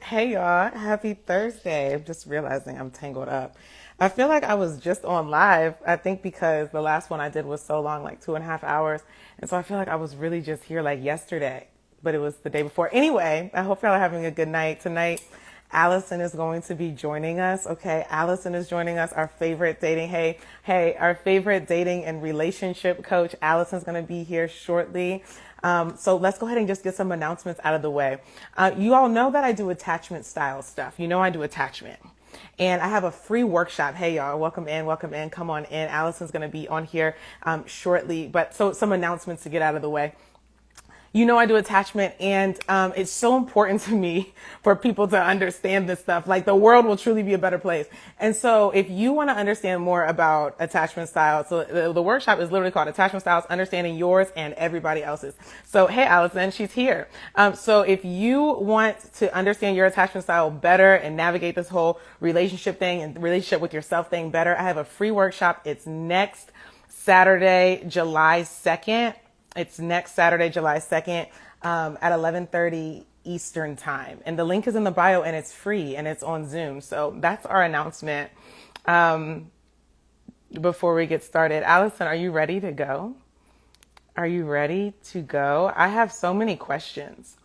Hey y'all, happy Thursday. I'm just realizing I'm tangled up. I feel like I was just on live, I think because the last one I did was so long, like 2.5 hours. And so I feel like I was really just here like yesterday, but it was the day before. Anyway, I hope y'all are having a good night. Tonight, Alison is going to be joining us. Okay, Alison is joining us, our favorite dating. Hey, our favorite dating and relationship coach. Alison's going to be here shortly. So let's go ahead and just get some announcements out of the way. You all know that I do attachment style stuff. You know I do attachment. And I have a free workshop. Hey y'all, welcome in, welcome in. Come on in. Alison's going to be on here shortly. But so some announcements to get out of the way. You know I do attachment, and it's so important to me for people to understand this stuff. Like, the world will truly be a better place. And so if you want to understand more about attachment styles, so the workshop is literally called Attachment Styles, Understanding Yours and Everybody Else's. So hey, Alison, she's here. So if you want to understand your attachment style better and navigate this whole relationship thing and relationship with yourself thing better, I have a free workshop. It's next Saturday, July 2nd. It's next Saturday, July 2nd, at 11:30 Eastern time. And the link is in the bio, and it's free, and it's on Zoom. So that's our announcement before we get started. Alison, are you ready to go? Are you ready to go? I have so many questions.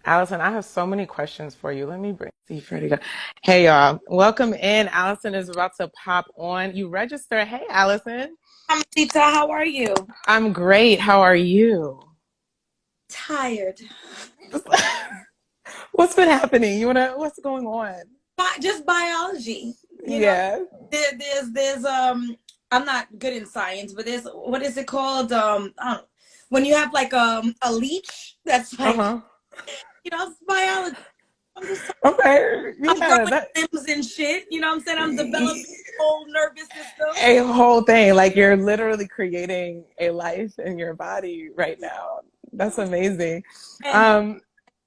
Alison, I have so many questions for you. Let me see if you're ready to go. Hey, y'all. Welcome in. Alison is about to pop on. You register. Hey, Alison. Hi, Tita. How are you? I'm great. How are you? Tired. What's been happening? What's going on? Just biology. You know, Yeah. there's I'm not good in science, but there's, what is it called? I don't, when you have like a leech that's like, Uh-huh. it's biology. I'm just Okay. I'm Yeah, growing limbs and shit. You know what I'm saying? I'm developing a whole nervous system. a whole thing. Like, you're literally creating a life in your body right now. That's amazing. And Um,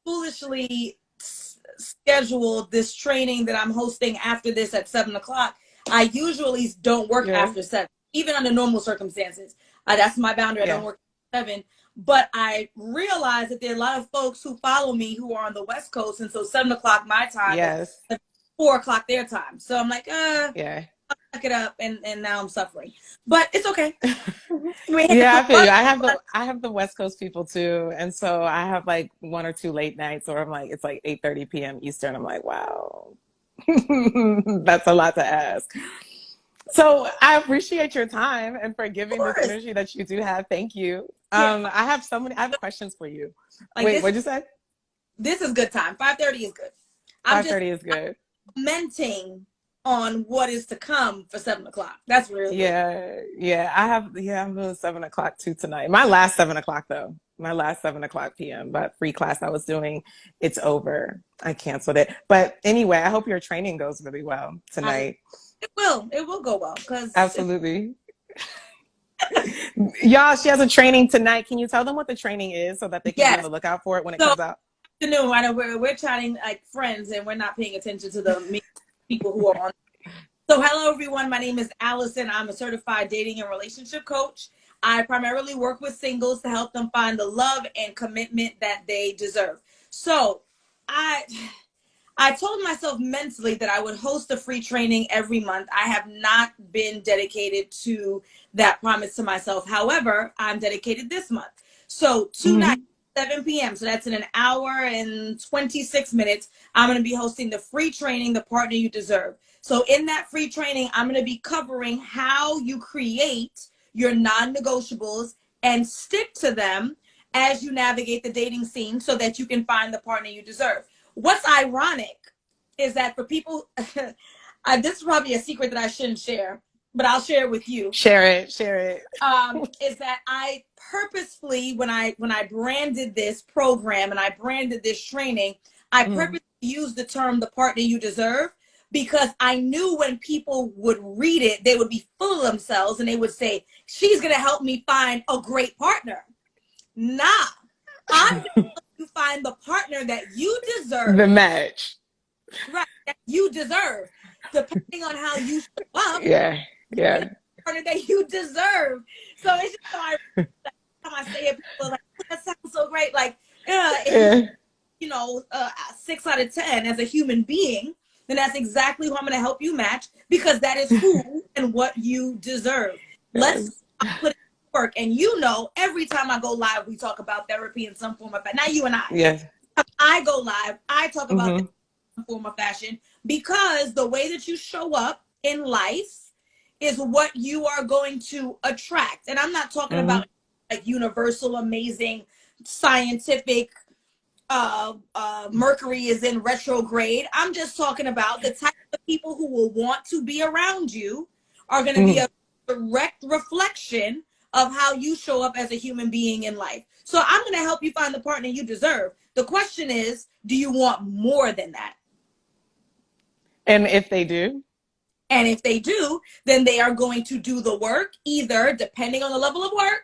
foolishly scheduled this training that I'm hosting after this at 7 o'clock. I usually don't work yeah, after 7, even under normal circumstances. That's my boundary. I don't yeah, work at 7. But I realize that there are a lot of folks who follow me who are on the West Coast, and so 7 o'clock my time is yes, 4 o'clock their time. So I'm like, yeah. suck it up, and now I'm suffering. But it's okay. We had Yeah, good I feel luck. you. I have the West Coast people too, and so I have like one or two late nights, or I'm like it's like 8:30 p.m. Eastern. I'm like, wow, that's a lot to ask. So I appreciate your time and for Of giving this course. energy that you do have. Thank you. Yeah. I have so many. I have questions for you. Like Wait, this what'd you say? this is good time. 5:30 is good. I'm Five just thirty is good. commenting on what is to come for 7 o'clock. That's really Yeah, yeah. I'm doing 7 o'clock too tonight. My last 7 o'clock though. My last 7 o'clock p.m. But free class I was doing, it's over. I canceled it. But anyway, I hope your training goes really well I tonight. it will go well because Absolutely. Y'all, she has a training tonight. Can you tell them what the training is so that they can be on yes. the lookout for it when it So comes out? afternoon, I know we're chatting like friends and we're not paying attention to the people who are on. So hello everyone, my name is Alison. I'm a certified dating and relationship coach. I primarily work with singles to help them find the love and commitment that they deserve. So I I told myself mentally that I would host a free training every month. I have not been dedicated to that promise to myself. However, I'm dedicated this month. So tonight, Hmm. 7 p.m. So that's in an hour and 26 minutes. I'm going to be hosting the free training, The Partner You Deserve. So in that free training, I'm going to be covering how you create your non-negotiables and stick to them as you navigate the dating scene so that you can find the partner you deserve. What's ironic is that for people, this is probably a secret that I shouldn't share, but I'll share it with you. Share it, share it. Is that I purposefully, when I branded this program and I branded this training, I Mm. purposely used the term "the partner you deserve" because I knew when people would read it, they would be full of themselves and they would say, "She's gonna help me find a great partner." Nah, I'm gonna help you find the partner that you The deserve. match. Right, that you deserve, depending on how you show up, Yeah, you get a yeah. partner that you deserve. So it's just so I say it, people are like, "Oh, that sounds so great." Like, yeah, Yeah. a 6 out of 10 as a human being, then that's exactly who I'm going to help you match, because that is who and what you deserve. Let's Yes. put it to work. And every time I go live, we talk about therapy in some form of fashion. Now you and Yes. I go live, I talk about Mm-hmm. this in some form of fashion, because the way that you show up in life is what you are going to attract. And I'm not talking Mm-hmm. about like universal, amazing, scientific, Mercury is in retrograde. I'm just talking about the type of people who will want to be around you are going to be Mm-hmm. a direct reflection of how you show up as a human being in life. So I'm going to help you find the partner you deserve. The question is, do you want more than that? And if they do? And if they do, then they are going to do the work, either depending on the level of work,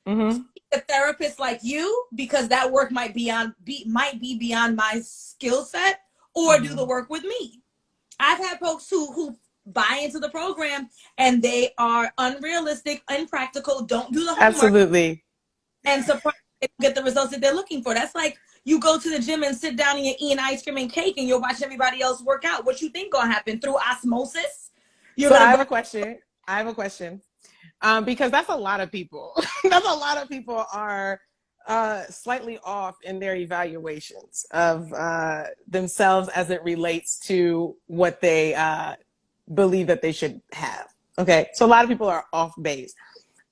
Mm-hmm. a therapist like you, because that work might be beyond my skill set, or do the Mm-hmm. work with me. I've had folks who buy into the program and they are unrealistic, impractical, don't do the homework, Absolutely. and surprise, they get the results that they're looking for. That's like you go to the gym and sit down and you're eating ice cream and cake and you'll watch everybody else work out. What you think gonna happen? Through osmosis, you're So I gonna have go. a question. I have a question. Because that's a lot of people. That's a lot of people are slightly off in their evaluations of themselves as it relates to what they believe that they should have. Okay, so a lot of people are off base.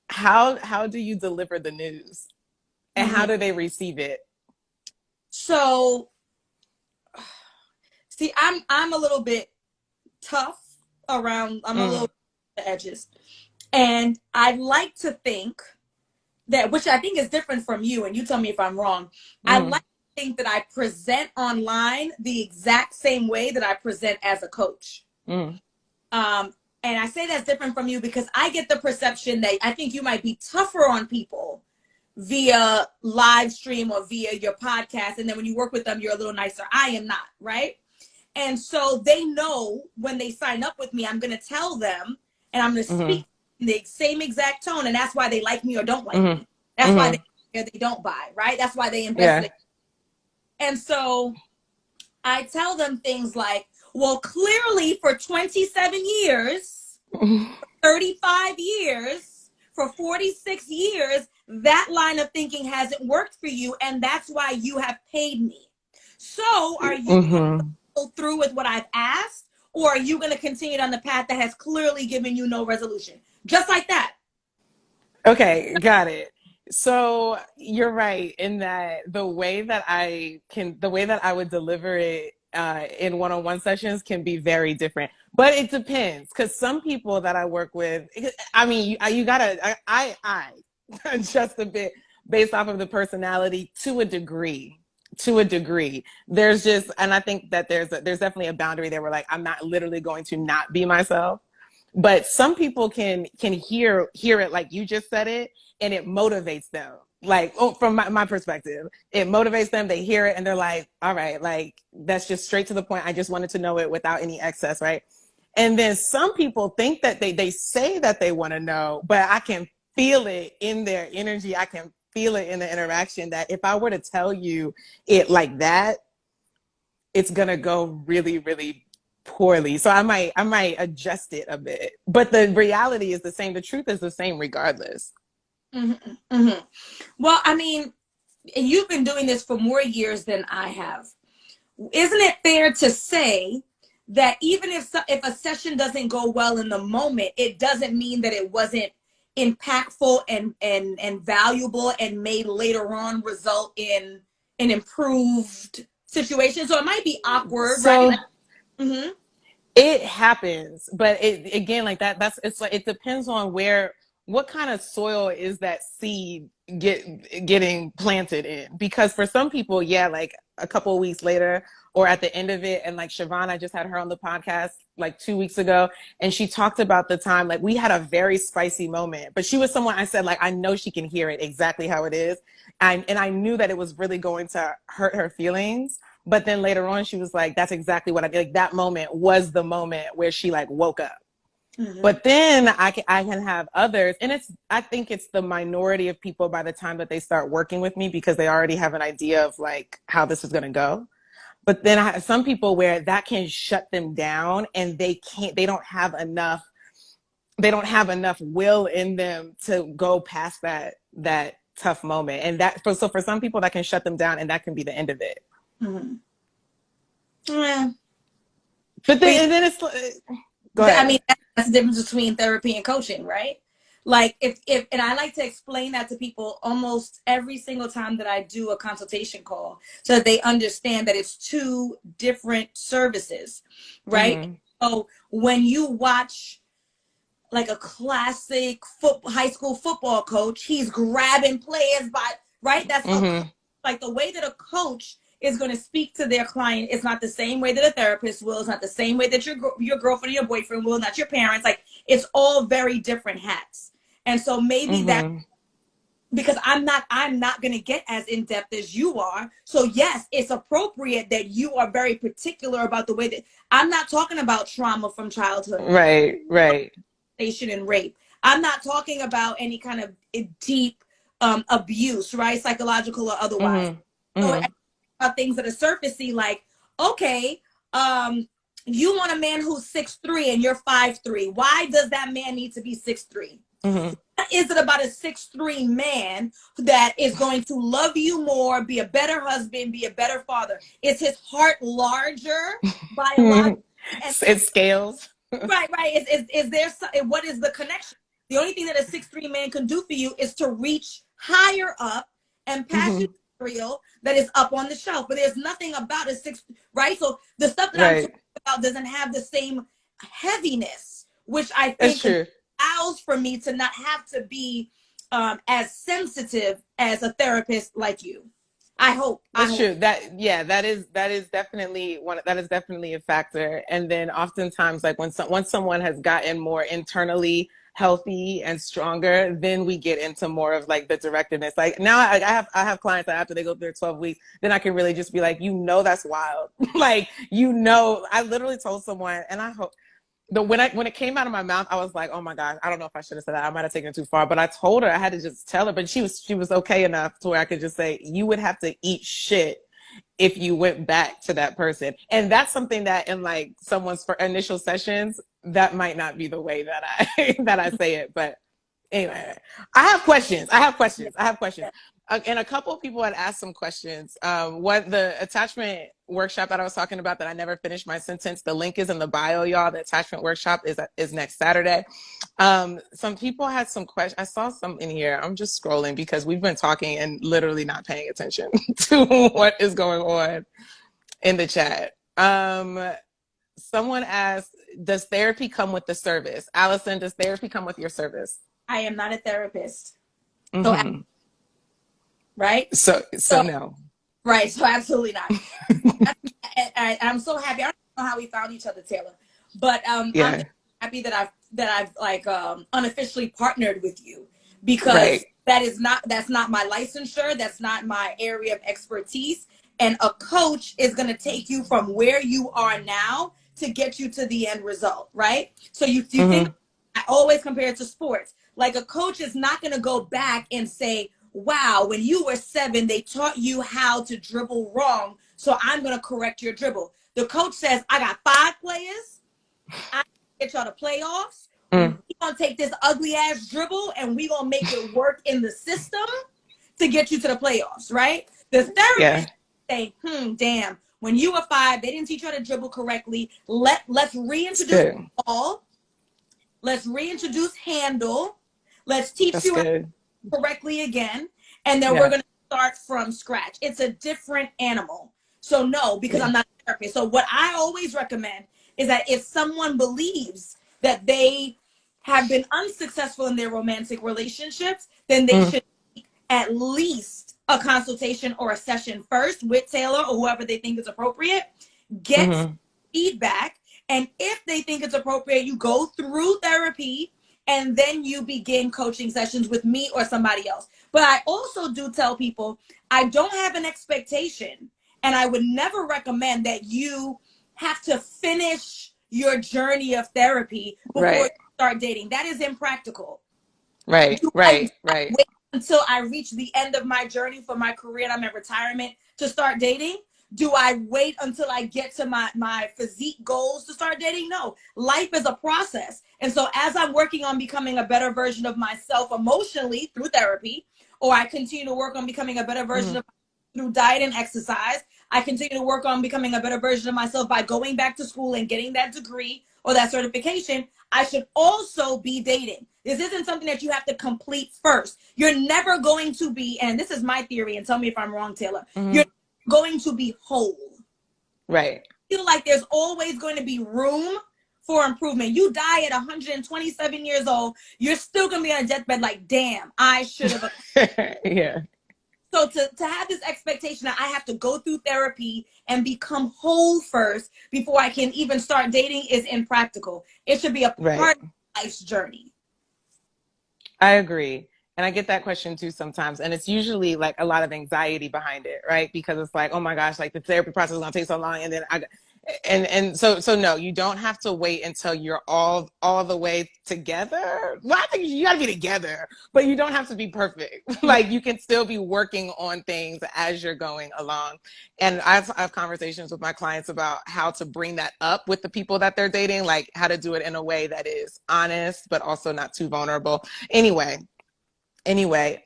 How do you deliver the news, and how Mhm. do they receive it? So see, I'm a little bit tough around. I'm a little Mm, the edges, and I like to think that, which I think is different from you, and you tell me if I'm wrong. I mm, like to think that I present online the exact same way that I present as a coach. mm, Um, and I say that's different from you because I get the perception that I think you might be tougher on people via live stream or via your podcast. And then when you work with them, you're a little nicer. I am not, right? And so they know when they sign up with me, I'm going to tell them and I'm going to mm, speak in the same exact tone. And that's why they like me or don't like mm, me. That's why mm. they don't buy, right? That's why they invest. Yeah. And so I tell them things like, well, clearly for 27 years, 35 years, for 46 years, that line of thinking hasn't worked for you. And that's why you have paid me. So are you going to Mm-hmm. go through with what I've asked? Or are you going to continue down the path that has clearly given you no resolution? Just like that. Okay, got it. So you're right in that the way that I would deliver it in one-on-one sessions can be very different. But it depends, because some people that I work with, I mean, you gotta, I adjust a bit based off of the personality to a degree. To a degree, there's just, and I think that there's definitely a boundary there where like I'm not literally going to not be myself, but some people can hear it like you just said it, and it motivates them, like, oh, from my perspective, it motivates them. They hear it and they're like, all right, like that's just straight to the point. I just wanted to know it without any excess, right? And then some people think that they say that they want to know, but I can feel it in their energy. I can feel it in the interaction that if I were to tell you it like that, it's gonna go really, really poorly. So I might adjust it a bit. But the reality is the same. The truth is the same regardless. Mm-hmm, mm-hmm. Well, I mean, you've been doing this for more years than I have. Isn't it fair to say that even if a session doesn't go well in the moment, it doesn't mean that it wasn't impactful and valuable and may later on result in an improved situation? So it might be awkward, right? So Mm-hmm. it happens, but it again, like that's it's like it depends on what kind of soil is that seed getting planted in. Because for some people, yeah, like a couple of weeks later or at the end of it, and like Siobhan, I just had her on the podcast like 2 weeks ago, and she talked about the time like we had a very spicy moment, but she was someone I said like I know she can hear it exactly how it is, and I knew that it was really going to hurt her feelings. But then later on, she was like, that's exactly what I did. Like that moment was the moment where she like woke up. But then I can have others, and I think it's the minority of people by the time that they start working with me, because they already have an idea of like how this is going to go. But then I have some people where that can shut them down, and they don't have enough will in them to go past that tough moment. And so for some people that can shut them down, and that can be the end of it. Yeah. But then it's go ahead. I mean, that's the difference between therapy and coaching, right? Like if and I like to explain that to people almost every single time that I do a consultation call, so that they understand that it's two different services, right? So when you watch like a classic high school football coach, he's grabbing players by, right? That's like the way that a coach is going to speak to their client. It's not the same way that a therapist will. It's not the same way that your girlfriend or your boyfriend will, not your parents. Like, it's all very different hats. And so maybe that, because I'm not going to get as in depth as you are. So yes, it's appropriate that you are very particular about the way that I'm not talking about trauma from childhood. Right. And rape. I'm not talking about any kind of deep abuse, right? Psychological or otherwise. So about things that are surfacey, like, okay, you want a man who's 6'3" and you're 5'3". Why does that man need to be 6'3"? What is it about a 6'3" man that is going to love you more, be a better husband, be a better father? Is his heart larger by a lot? It scales. Right. Is there what is the connection? The only thing that a 6'3" man can do for you is to reach higher up and pass you material that is up on the shelf. But there's nothing about a 6, right? So the stuff that I'm talking about doesn't have the same heaviness, which I think allows for me to not have to be as sensitive as a therapist like you. I hope. That's true. That is definitely a factor. And then oftentimes, like once someone has gotten more internally healthy and stronger, then we get into more of like the directiveness. Like now I have clients that after they go through 12 weeks, then I can really just be like, that's wild. Like, I literally told someone, and I hope, when it came out of my mouth, I was like, oh my gosh, I don't know if I should have said that. I might have taken it too far, but I told her, I had to just tell her, but she was okay enough to where I could just say, you would have to eat shit if you went back to that person. And that's something that in like someone's initial sessions, that might not be the way that I say it. But anyway, I have questions. And a couple of people had asked some questions. What the attachment workshop that I was talking about that I never finished my sentence, the link is in the bio, y'all. The attachment workshop is next Saturday. Some people had some questions. I saw some in here. I'm just scrolling because we've been talking and literally not paying attention to what is going on in the chat. Someone asked, does therapy come with the service? Alison, does therapy come with your service? I am not a therapist. So right? So no. Right. So absolutely not. I'm so happy. I don't know how we found each other, Taylor, but I'm happy that I've like unofficially partnered with you, because that's not my licensure. That's not my area of expertise. And a coach is going to take you from where you are now to get you to the end result. Right. So you think, I always compare it to sports. Like, a coach is not going to go back and say, wow, when you were 7, they taught you how to dribble wrong, so I'm going to correct your dribble. The coach says, I got 5 players. I get y'all to playoffs. We're going to take this ugly ass dribble and we're going to make it work in the system to get you to the playoffs, right? The therapist say, damn, when you were 5, they didn't teach you how to dribble correctly. Let's reintroduce ball. Let's reintroduce handle. Let's teach you correctly again, and then we're going to start from scratch. It's a different animal. So no, because I'm not a therapist. So what I always recommend is that if someone believes that they have been unsuccessful in their romantic relationships, then they should take at least a consultation or a session first with Taylor or whoever they think is appropriate, get feedback, and if they think it's appropriate, you go through therapy, and then you begin coaching sessions with me or somebody else. But I also do tell people, I don't have an expectation, and I would never recommend that you have to finish your journey of therapy before you start dating. That is impractical. Right, Do right, I right. wait until I reach the end of my journey for my career and I'm in retirement to start dating? Do I wait until I get to my physique goals to start dating? No. Life is a process. And so as I'm working on becoming a better version of myself emotionally through therapy, or I continue to work on becoming a better version of through diet and exercise, I continue to work on becoming a better version of myself by going back to school and getting that degree or that certification, I should also be dating. This isn't something that you have to complete first. You're never going to be, and this is my theory, and tell me if I'm wrong, Taylor, you're going to be whole. Right. I feel like there's always going to be room for improvement. You die at 127 years old, you're still going to be on a deathbed like, damn, I should have. Yeah. So to have this expectation that I have to go through therapy and become whole first before I can even start dating is impractical. It should be a part of life's journey. I agree. And I get that question too sometimes. And it's usually like a lot of anxiety behind it, right? Because it's like, oh my gosh, like the therapy process is gonna take so long. And then so no, you don't have to wait until you're all the way together. Well, I think you gotta be together, but you don't have to be perfect. Like you can still be working on things as you're going along. And I have conversations with my clients about how to bring that up with the people that they're dating, like how to do it in a way that is honest, but also not too vulnerable. Anyway,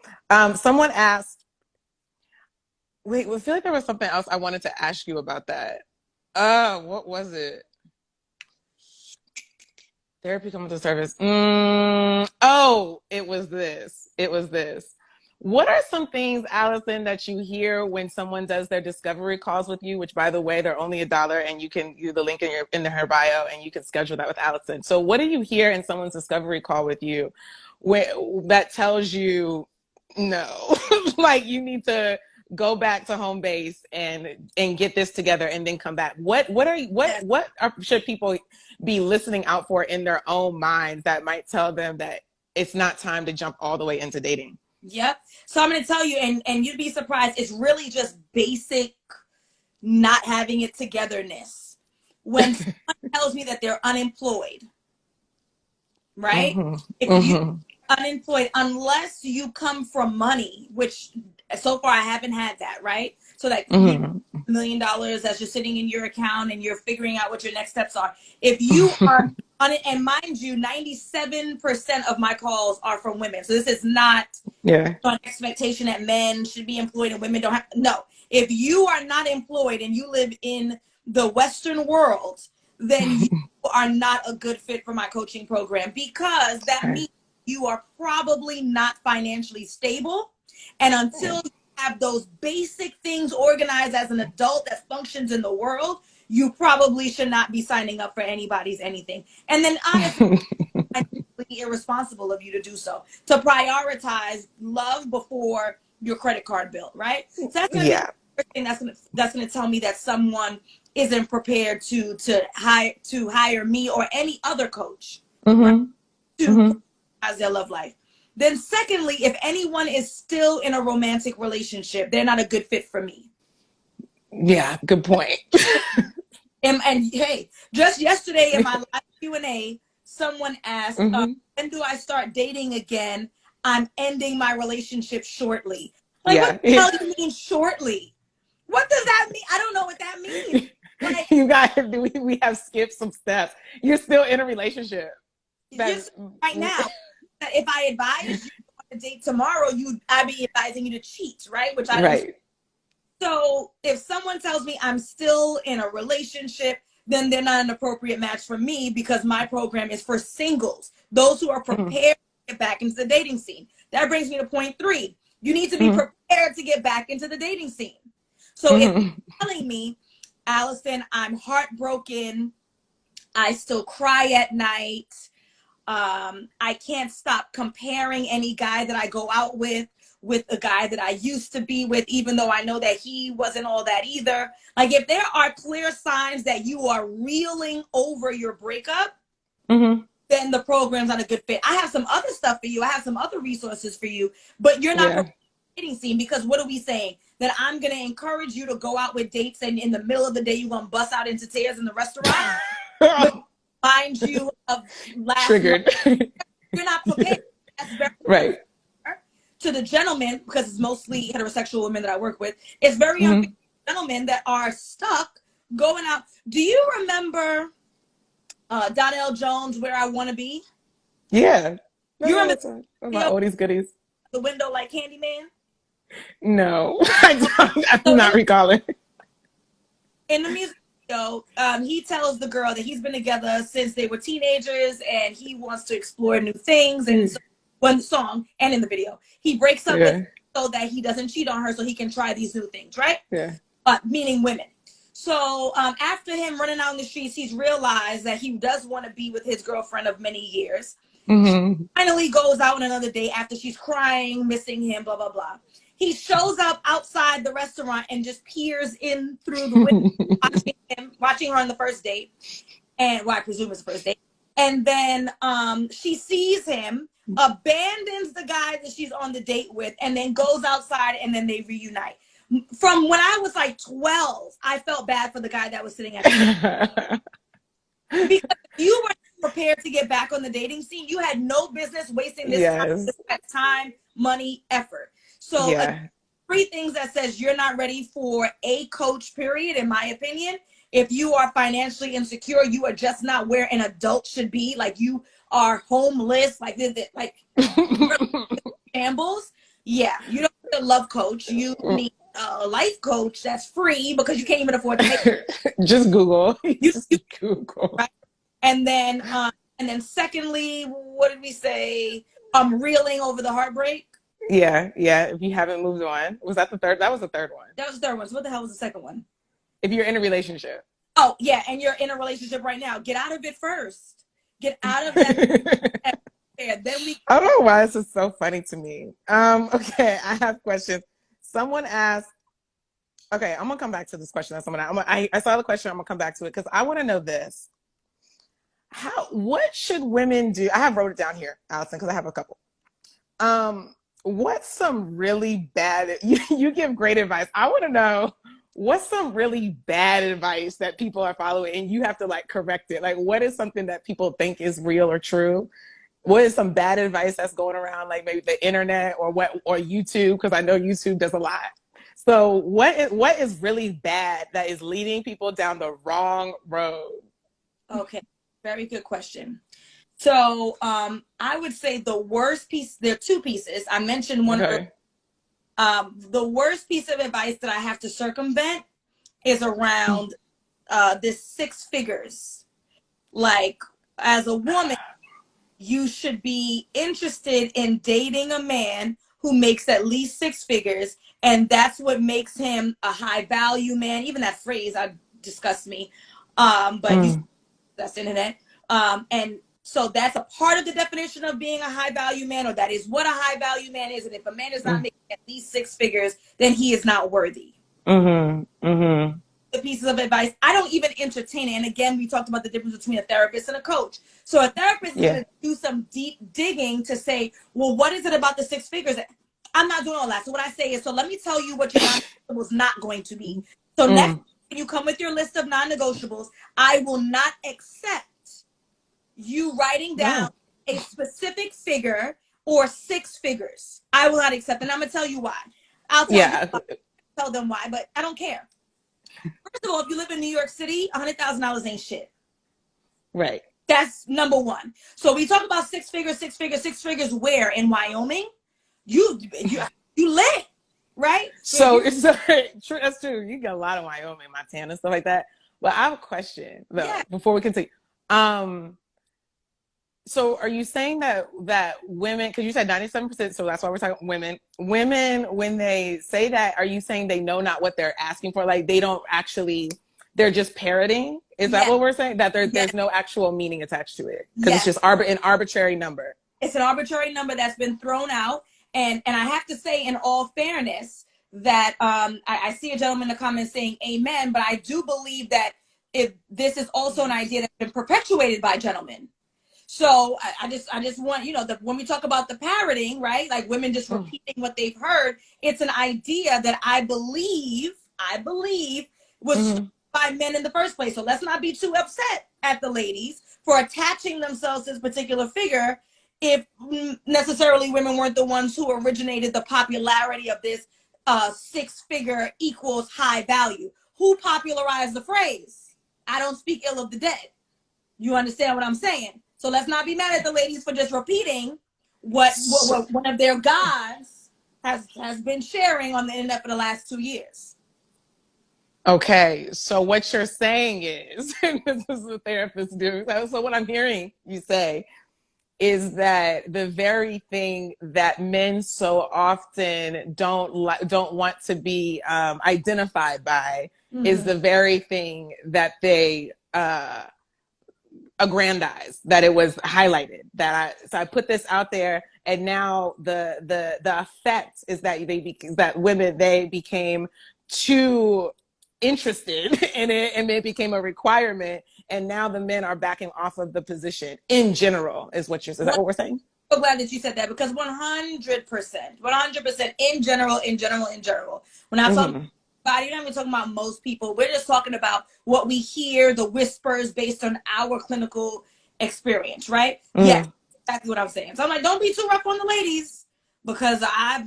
someone asked, wait, I feel like there was something else I wanted to ask you about that. What was it? Therapy coming to service. Oh, it was this. What are some things, Alison, that you hear when someone does their discovery calls with you, which by the way, they're only $1 and you can use the link in her bio and you can schedule that with Alison. So what do you hear in someone's discovery call with you that tells you, no, like you need to go back to home base and get this together and then come back? Should people be listening out for in their own minds that might tell them that it's not time to jump all the way into dating? Yep. So I'm going to tell you, and you'd be surprised, it's really just basic not having it togetherness. When someone tells me that they're unemployed, right? If you're unemployed, unless you come from money, which so far I haven't had that, right? So like $1 million that's just sitting in your account and you're figuring out what your next steps are. If you are on it, and mind you, 97% of my calls are from women. So this is not an expectation that men should be employed and women don't have. No, if you are not employed and you live in the Western world, then you are not a good fit for my coaching program, because that means you are probably not financially stable. And until you have those basic things organized as an adult that functions in the world, you probably should not be signing up for anybody's anything. And then honestly, it's irresponsible of you to do so, to prioritize love before your credit card bill, right? So that's going to be the first thing that's going to tell me that someone isn't prepared to hire me or any other coach right, to prioritize their love life. Then secondly, if anyone is still in a romantic relationship, they're not a good fit for me. Yeah, good point. And hey, just yesterday in my live Q&A, someone asked, when do I start dating again? I'm ending my relationship shortly. Like, what the hell do you mean shortly? What does that mean? I don't know what that means. Like, you guys, we have skipped some steps. You're still in a relationship. Just right now. If I advise you on a date tomorrow, I'd be advising you to cheat, right? Which I don't. So if someone tells me I'm still in a relationship, then they're not an appropriate match for me, because my program is for singles, those who are prepared to get back into the dating scene. That brings me to point 3. You need to be prepared to get back into the dating scene. So if you're telling me, Alison, I'm heartbroken, I still cry at night, I can't stop comparing any guy that I go out with a guy that I used to be with, even though I know that he wasn't all that either. Like, if there are clear signs that you are reeling over your breakup, then the program's not a good fit. I have some other stuff for you. I have some other resources for you, but you're not prepared for the dating scene, because what are we saying? That I'm going to encourage you to go out with dates and in the middle of the day, you're going to bust out into tears in the restaurant? reminds you of last month. Triggered. You're not prepared. That's very Right. unfair to the gentlemen, because it's mostly heterosexual women that I work with. It's very unfair Mm-hmm. to gentlemen that are stuck going out. Do you remember Donnell Jones, Where I Want to Be? Yeah. You remember My oldies goodies. the window like Candyman? No, I don't. I'm So not recalling. in the music video, he tells the girl that he's been together since they were teenagers and he wants to explore new things. And so, one song and in the video, he breaks up with her so that he doesn't cheat on her, so he can try these new things, right? Yeah. Meaning women. So after him running out in the streets, he's realized that he does want to be with his girlfriend of many years. Mm-hmm. Finally goes out on another date after she's crying, missing him, blah, blah, blah. He shows up outside the restaurant and just peers in through the window, watching her on the first date. And well, I presume it's the first date. And then she sees him, abandons the guy that she's on the date with, and then goes outside, and then they reunite. From when I was like 12, I felt bad for the guy that was sitting at the because you were prepared to get back on the dating scene. You had no business wasting this time, money, effort. So 3 things that says you're not ready for a coach, period, in my opinion. If you are financially insecure, you are just not where an adult should be. Like you are homeless, like shambles. Yeah, you don't need a love coach. You need a life coach that's free because you can't even afford to pay. Just Google. Just Google. Right? And then secondly, what did we say? Reeling over the heartbreak. Yeah. If you haven't moved on, was that the third? That was the third one. That was the third one. So what the hell was the second one? If you're in a relationship. Oh yeah, and you're in a relationship right now. Get out of it first. Get out of that. Then we. I don't know why this is so funny to me. Okay, I have questions. Someone asked. Okay, I'm gonna come back to this question that someone asked. I saw the question. I'm gonna come back to it because I want to know this. What should women do? I have wrote it down here, Allison, because I have a couple. What's some really bad? You give great advice. I want to know what's some really bad advice that people are following, and you have to like correct it. Like, what is something that people think is real or true? What is some bad advice that's going around, like maybe the internet or YouTube? Because I know YouTube does a lot. So what is really bad that is leading people down the wrong road? Okay, very good question. So I would say the worst piece, there are 2 pieces. I mentioned one. Okay. The worst piece of advice that I have to circumvent is around this 6 figures. Like, as a woman, you should be interested in dating a man who makes at least 6 figures, and that's what makes him a high value man. Even that phrase disgusts me, but that's internet. And so that's a part of the definition of being a high value man, or that is what a high value man is. And if a man is not making at least 6 figures, then he is not worthy. The pieces of advice, I don't even entertain it. And again, we talked about the difference between a therapist and a coach. So a therapist is going to do some deep digging to say, well, what is it about the 6 figures? I'm not doing all that. So what I say is, so let me tell you what your non-negotiables not going to be. So next, when you come with your list of non-negotiables, I will not accept you writing down a specific figure or 6 figures. I will not accept. And I'm going to tell you why. I'll tell them why, but I don't care. First of all, if you live in New York City, $100,000 ain't shit. Right. That's number one. So we talk about 6 figures, 6 figures, 6 figures where? In Wyoming? You lit, right? So it's true. That's true. You get a lot of Wyoming, Montana, stuff like that. But I have a question though, before we continue. So are you saying that women, because you said 97%, so that's why we're talking women, when they say that, are you saying they know not what they're asking for? Like they don't actually, they're just parroting? Is that what we're saying? That there's no actual meaning attached to it? Because it's just an arbitrary number. It's an arbitrary number that's been thrown out. And I have to say, in all fairness, that I see a gentleman in the comments saying amen, but I do believe that if this is also an idea that's been perpetuated by gentlemen. So I just want, when we talk about the parroting, right? Like women just repeating what they've heard, it's an idea that I believe was by men in the first place. So let's not be too upset at the ladies for attaching themselves to this particular figure if necessarily women weren't the ones who originated the popularity of this six-figure equals high value. Who popularized the phrase? I don't speak ill of the dead. You understand what I'm saying? So let's not be mad at the ladies for just repeating what one of their gods has been sharing on the internet for the last 2 years. Okay, so what you're saying is, this is what therapists do. So what I'm hearing you say is that the very thing that men so often don't want to be identified by is the very thing that they aggrandize, that it was highlighted. So I put this out there, and now the effect is that they became too interested in it, and it became a requirement, and now the men are backing off of the position in general, is that what we're saying? I'm so glad that you said that, because 100% in general, when I talk about, you're not even talking about most people, we're just talking about what we hear, the whispers based on our clinical experience, right? Yes, exactly what I'm saying. So I'm like, don't be too rough on the ladies, because I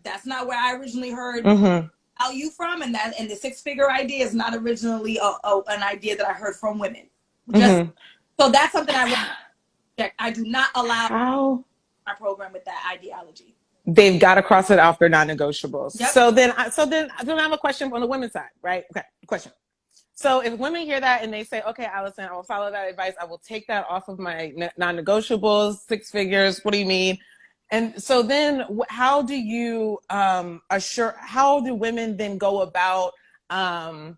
that's not where I originally heard value from, and the six-figure idea is not originally an idea that I heard from women. So that's something I want to check. I do not allow my program with that ideology. They've got to cross it off their non-negotiables. Yep. So then I have a question on the women's side, right? Okay, question. So if women hear that and they say, okay, Alison, I will follow that advice. I will take that off of my non-negotiables, 6 figures. What do you mean? And so then how do you how do women then go about, I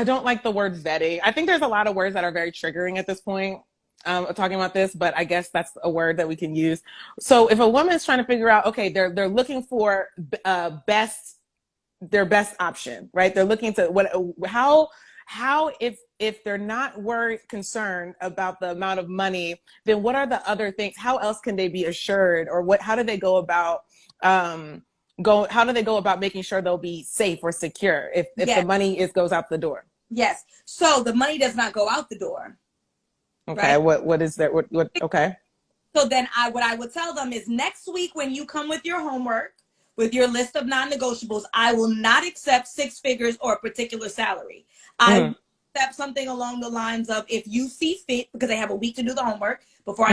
don't like the word vetting. I think there's a lot of words that are very triggering at this point, talking about this, but I guess that's a word that we can use. So if a woman is trying to figure out, okay, they're looking for their best option, right? They're looking to how if they're not concerned about the amount of money, then what are the other things? How else can they be assured, or how do they go about making sure they'll be safe or secure if the money goes out the door? Yes. So the money does not go out the door. Okay. Right? What is that? What okay. So then what I would tell them is, next week when you come with your homework, with your list of non-negotiables, I will not accept 6 figures or a particular salary. I will accept something along the lines of, if you see fit, because I have a week to do the homework before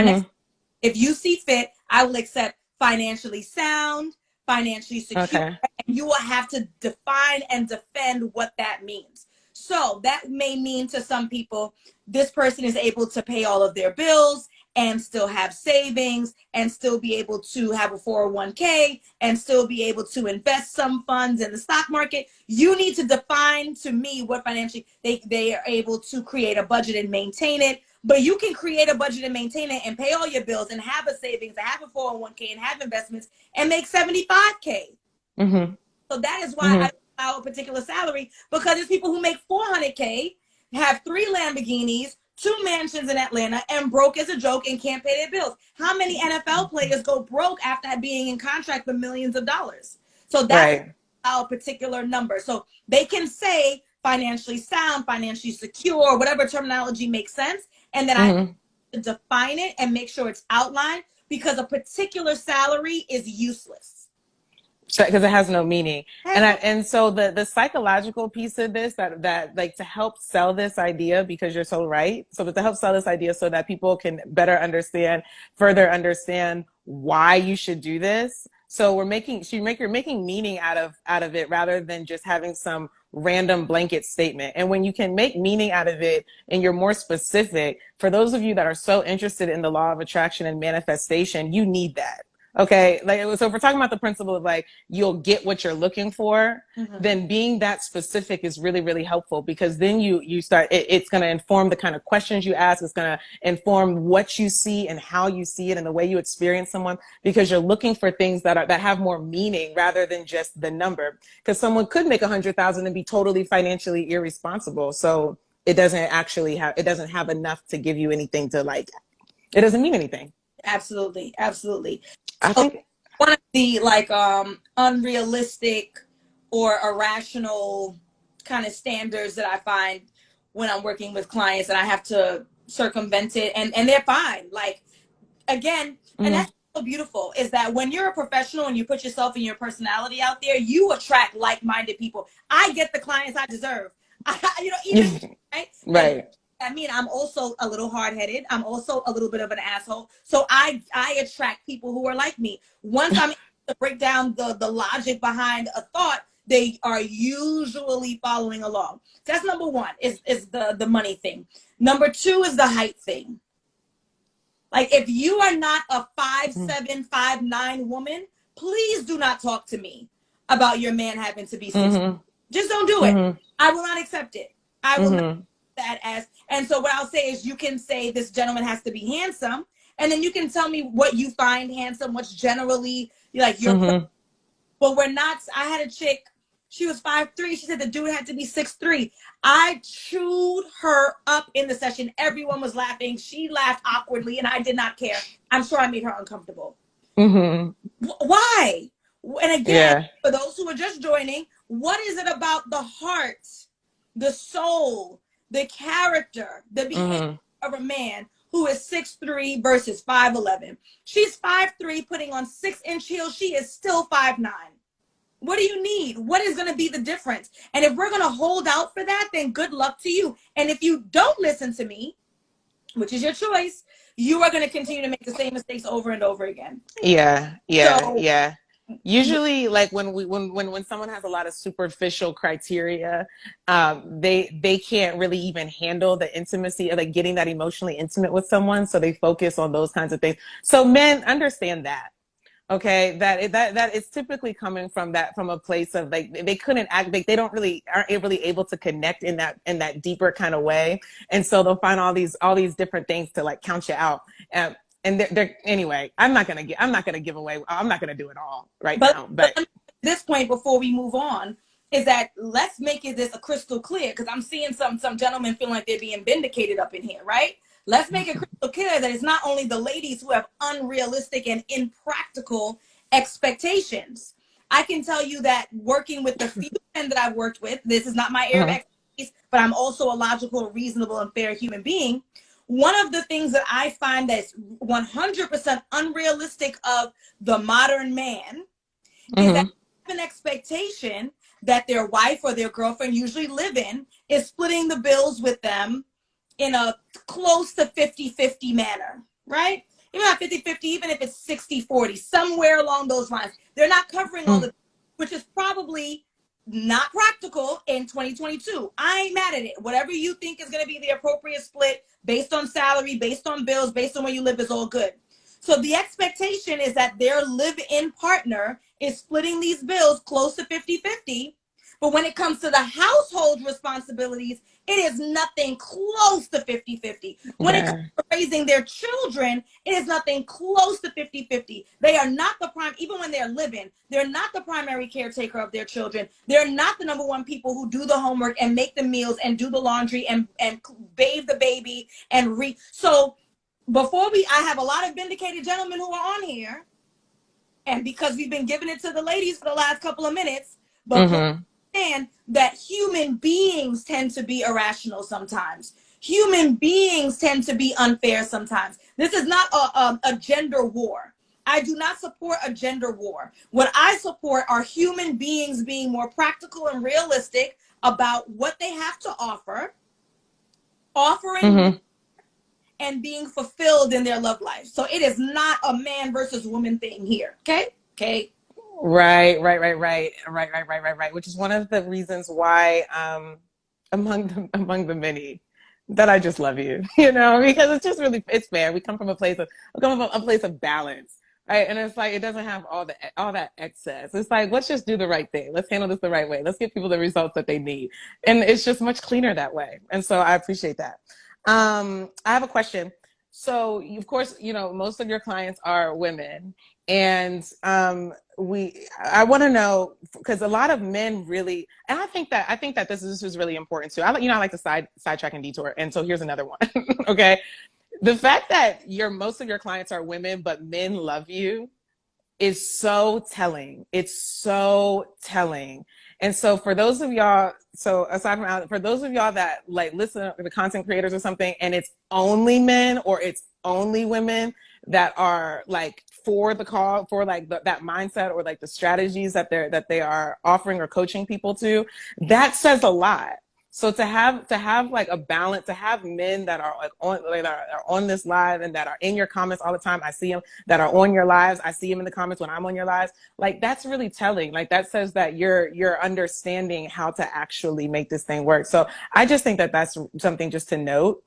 if you see fit, I will accept financially sound, financially secure, and you will have to define and defend what that means. So that may mean to some people, this person is able to pay all of their bills and still have savings and still be able to have a 401k and still be able to invest some funds in the stock market. You need to define to me what financially they are able to create a budget and maintain it. But you can create a budget and maintain it and pay all your bills and have a savings and have a 401k and have investments and make 75K. So that is why I don't allow a particular salary, because there's people who make 400K, have 3 Lamborghinis, 2 mansions in Atlanta, and broke as a joke and can't pay their bills. How many NFL players go broke after being in contract for millions of dollars? So that's a particular number. So they can say financially sound, financially secure, whatever terminology makes sense. And then I define it and make sure it's outlined, because a particular salary is useless. Because it has no meaning. And so the psychological piece of this, that like, to help sell this idea, because you're so right. So to help sell this idea so that people can further understand why you should do this. So you're making meaning out of it, rather than just having some random blanket statement. And when you can make meaning out of it and you're more specific, for those of you that are so interested in the law of attraction and manifestation, you need that. Okay, so if we're talking about the principle of like, you'll get what you're looking for, then being that specific is really, really helpful, because then you start, it's going to inform the kind of questions you ask. It's going to inform what you see and how you see it and the way you experience someone, because you're looking for things that have more meaning rather than just the number. Because someone could make 100,000 and be totally financially irresponsible. So it doesn't have enough to give you anything to like, it doesn't mean anything. Absolutely. I think one of the unrealistic or irrational kind of standards that I find when I'm working with clients, and I have to circumvent it, and they're fine. Like, again, and Mm-hmm. that's so beautiful, is that when you're a professional and you put yourself and your personality out there, you attract like-minded people. I get the clients I deserve. Even right. And Right. I mean, I'm also a little hard-headed. I'm also a little bit of an asshole. So I attract people who are like me. Once I'm able to break down the logic behind a thought, they are usually following along. That's number one, is the money thing. Number two is the height thing. Like, if you are not a 5'7", 5'9" woman, please do not talk to me about your man having to be 6'. Mm-hmm. Just don't do it. Mm-hmm. I will not accept it. I will not Mm-hmm. accept that as. And so what I'll say is, you can say this gentleman has to be handsome, and then you can tell me what you find handsome, what's generally like your. Mm-hmm. But we're not. I had a chick. She was 5'3". She said the dude had to be 6'3". I chewed her up in the session. Everyone was laughing. She laughed awkwardly, and I did not care. I'm sure I made her uncomfortable. Mm-hmm. Why? And again, Yeah. for those who are just joining, what is it about the heart, the soul, the character, the behavior of a man who is 6'3" versus 5'11"? She's 5'3", putting on 6-inch heels. She is still 5'9". What do you need? What is going to be the difference? And if we're going to hold out for that, then good luck to you. And if you don't listen to me, which is your choice, you are going to continue to make the same mistakes over and over again. Yeah. So, Yeah. Usually, like when someone has a lot of superficial criteria, they can't really even handle the intimacy of like getting that emotionally intimate with someone. So they focus on those kinds of things. So men understand that. Okay, that is typically coming from a place of like they couldn't act, like they aren't really able to connect in that deeper kind of way, and so they'll find all these different things to like count you out. And they're anyway. I'm not gonna give away. I'm not gonna do it all right now. But at this point, before we move on, is that let's make this a crystal clear, because I'm seeing some gentlemen feeling like they're being vindicated up in here, right? Let's make it crystal clear that it's not only the ladies who have unrealistic and impractical expectations. I can tell you that working with the few men that I've worked with, this is not my area of expertise, but I'm also a logical, reasonable, and fair human being. One of the things that I find that's 100% unrealistic of the modern man is that an expectation that their wife or their girlfriend, usually live-in, is splitting the bills with them in a close to 50-50 manner, right? Even not 50-50, even if it's 60-40, somewhere along those lines. They're not covering all the, which is probably not practical in 2022. I ain't mad at it. Whatever you think is going to be the appropriate split based on salary, based on bills, based on where you live is all good. So the expectation is that their live-in partner is splitting these bills close to 50-50. But when it comes to the household responsibilities, it is nothing close to 50-50. When it comes to raising their children, it is nothing close to 50-50. They are not the prime, even when they're living, they're not the primary caretaker of their children. They're not the number one people who do the homework and make the meals and do the laundry and bathe the baby and read. So before I have a lot of vindicated gentlemen who are on here, and because we've been giving it to the ladies for the last couple of minutes, but and that human beings tend to be irrational sometimes. Human beings tend to be unfair sometimes. This is not a gender war. I do not support a gender war. What I support are human beings being more practical and realistic about what they have to offer, offering and being fulfilled in their love life. So it is not a man versus woman thing here. Okay. Right. Which is one of the reasons why, among the many, that I just love you, because it's just really, it's fair. We come from a place of balance, right? And it's like, it doesn't have all that excess. It's like, let's just do the right thing. Let's handle this the right way. Let's give people the results that they need. And it's just much cleaner that way. And so I appreciate that. I have a question. So of course, most of your clients are women, and I want to know, because a lot of men really, and I think that this is really important too. I like to sidetrack and detour, and so here's another one. Okay, the fact that most of your clients are women, but men love you, is so telling. It's so telling. And so for those of y'all, so aside from, for those of y'all that like listen to the content creators or something, and it's only men or it's only women that are like for the call, for like that mindset or like the strategies that they are offering or coaching people to, that says a lot. So to have like a balance, to have men that are like are on this live and that are in your comments all the time. I see them that are on your lives. I see them in the comments when I'm on your lives. Like that's really telling. Like that says that you're understanding how to actually make this thing work. So I just think that that's something just to note.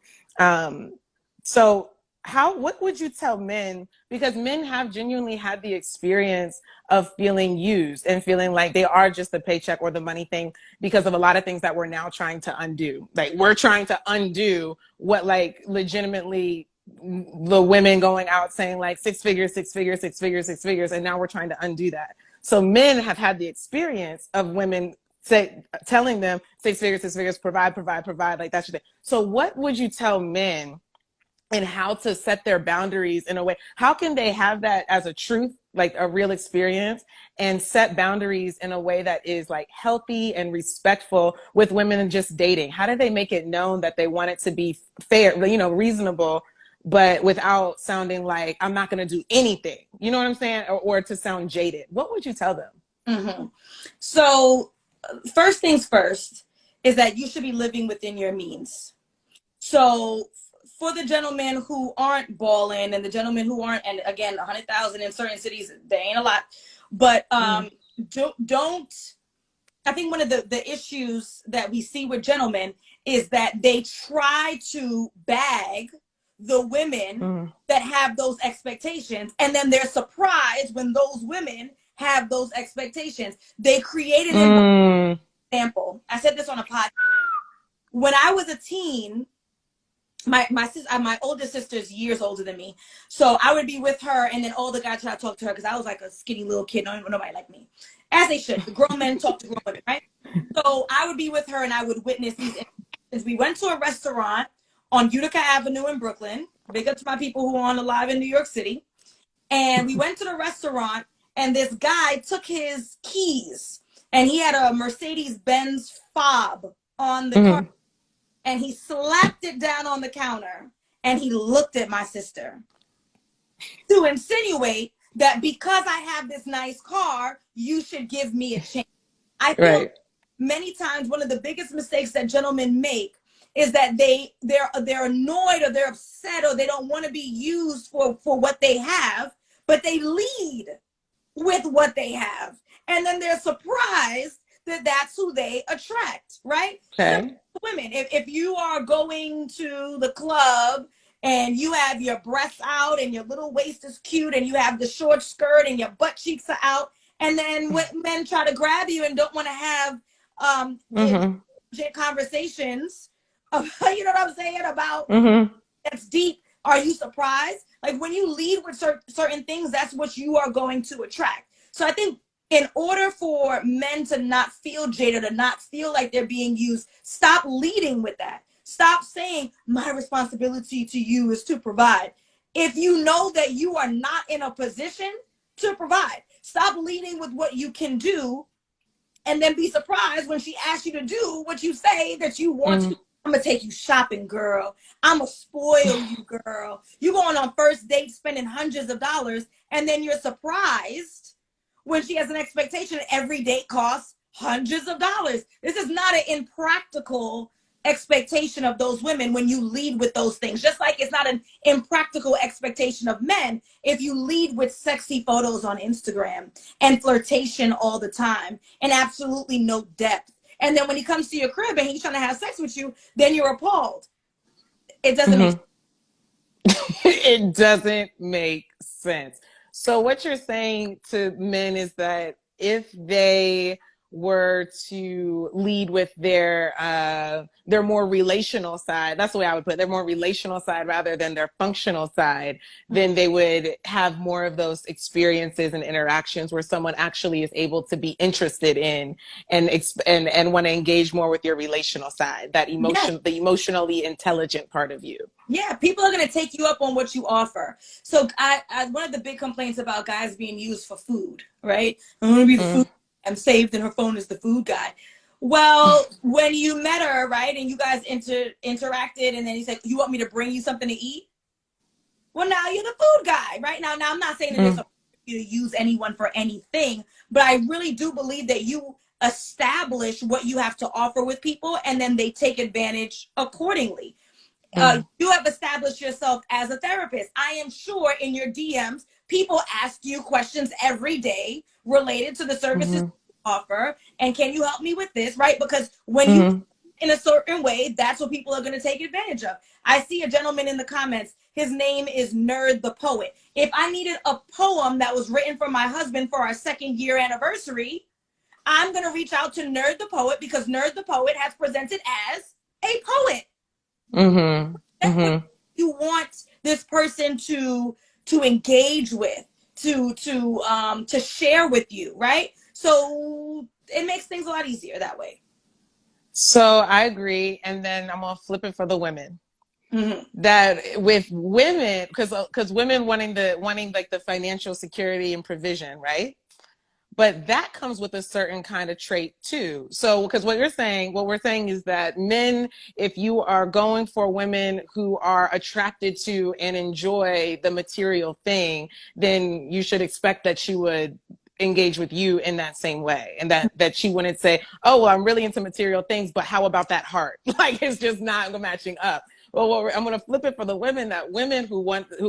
So what would you tell men? Because men have genuinely had the experience of feeling used and feeling like they are just the paycheck or the money thing because of a lot of things that we're now trying to undo. Like we're trying to undo what like legitimately the women going out saying like 6 figures, 6 figures, 6 figures, 6 figures. And now we're trying to undo that. So men have had the experience of women telling them 6 figures, 6 figures, provide, provide, provide. Like that's your thing. So what would you tell men and how to set their boundaries in a way? How can they have that as a truth, like a real experience, and set boundaries in a way that is like healthy and respectful with women and just dating? How do they make it known that they want it to be fair, you know, reasonable, but without sounding like I'm not going to do anything? You know what I'm saying? Or to sound jaded. What would you tell them? Mm-hmm. So first things first is that you should be living within your means. So for the gentlemen who aren't balling and the gentlemen who aren't, and again, 100,000 in certain cities, they ain't a lot, but don't, I think one of the issues that we see with gentlemen is that they try to bag the women that have those expectations, and then they're surprised when those women have those expectations. They created an example. I said this on a podcast. When I was a teen, my oldest sister's years older than me, so I would be with her, and then all the guys try to talk to her because I was like a skinny little kid. Nobody liked me, as they should. The grown men talk to grown women, right? So I would be with her, and I would witness these interactions. We went to a restaurant on Utica Avenue in Brooklyn. Big up to my people who are on the live in New York City. And we went to the restaurant, and this guy took his keys, and he had a Mercedes-Benz fob on the car. And he slapped it down on the counter, and he looked at my sister to insinuate that because I have this nice car, you should give me a chance. I feel many times one of the biggest mistakes that gentlemen make is that they're annoyed or they're upset or they don't want to be used for what they have, but they lead with what they have. And then they're surprised that that's who they attract, right? Okay. Women, if you are going to the club and you have your breasts out and your little waist is cute and you have the short skirt and your butt cheeks are out, and then when men try to grab you and don't want to have conversations, you know what I'm saying, about that's deep, are you surprised? Like when you lead with certain things, that's what you are going to attract. So I think in order for men to not feel jaded or not feel like they're being used, stop leading with that. Stop saying my responsibility to you is to provide. If you know that you are not in a position to provide, stop leading with what you can do, and then be surprised when she asks you to do what you say that you want to. I'm gonna take you shopping, girl. I'm gonna spoil you, girl. You going on first date spending hundreds of dollars, and then you're surprised when she has an expectation every date costs hundreds of dollars. This is not an impractical expectation of those women when you lead with those things. Just like it's not an impractical expectation of men if you lead with sexy photos on Instagram and flirtation all the time and absolutely no depth. And then when he comes to your crib and he's trying to have sex with you, then you're appalled. It doesn't make sense. It doesn't make sense. So what you're saying to men is that if they were to lead with their more relational side, that's the way I would put it, their more relational side rather than their functional side, then they would have more of those experiences and interactions where someone actually is able to be interested in and want to engage more with your relational side, that the emotionally intelligent part of you. Yeah, people are going to take you up on what you offer. So I one of the big complaints about guys being used for food, right? I'm going to be the food. am saved and her phone is the food guy. Well, when you met her, right, and you guys interacted, and then he said, "You want me to bring you something to eat?" Well, now you're the food guy, right? Now I'm not saying that it's Mm, okay for you to use anyone for anything, but I really do believe that you establish what you have to offer with people, and then they take advantage accordingly. mm, You have established yourself as a therapist. I am sure in your DMs, people ask you questions every day related to the services mhm, you offer. And can you help me with this? Right? Because when you mhm, in a certain way, that's what people are going to take advantage of. I see a gentleman in the comments. His name is Nerd the Poet. If I needed a poem that was written for my husband for our 2nd-year anniversary, I'm going to reach out to Nerd the Poet because Nerd the Poet has presented as a poet. mhm, That's what mhm. you want this person to engage with, to share with you, right? So it makes things a lot easier that way. So I agree, and then I'm gonna flip it for the women. Mm-hmm. That with women, because women wanting like the financial security and provision, right? But that comes with a certain kind of trait too. So because what we're saying is that men, if you are going for women who are attracted to and enjoy the material thing, then you should expect that she would engage with you in that same way, and that she wouldn't say, oh well, I'm really into material things, but how about that heart? Like it's just not matching up. Well, I'm going to flip it for the women, that women who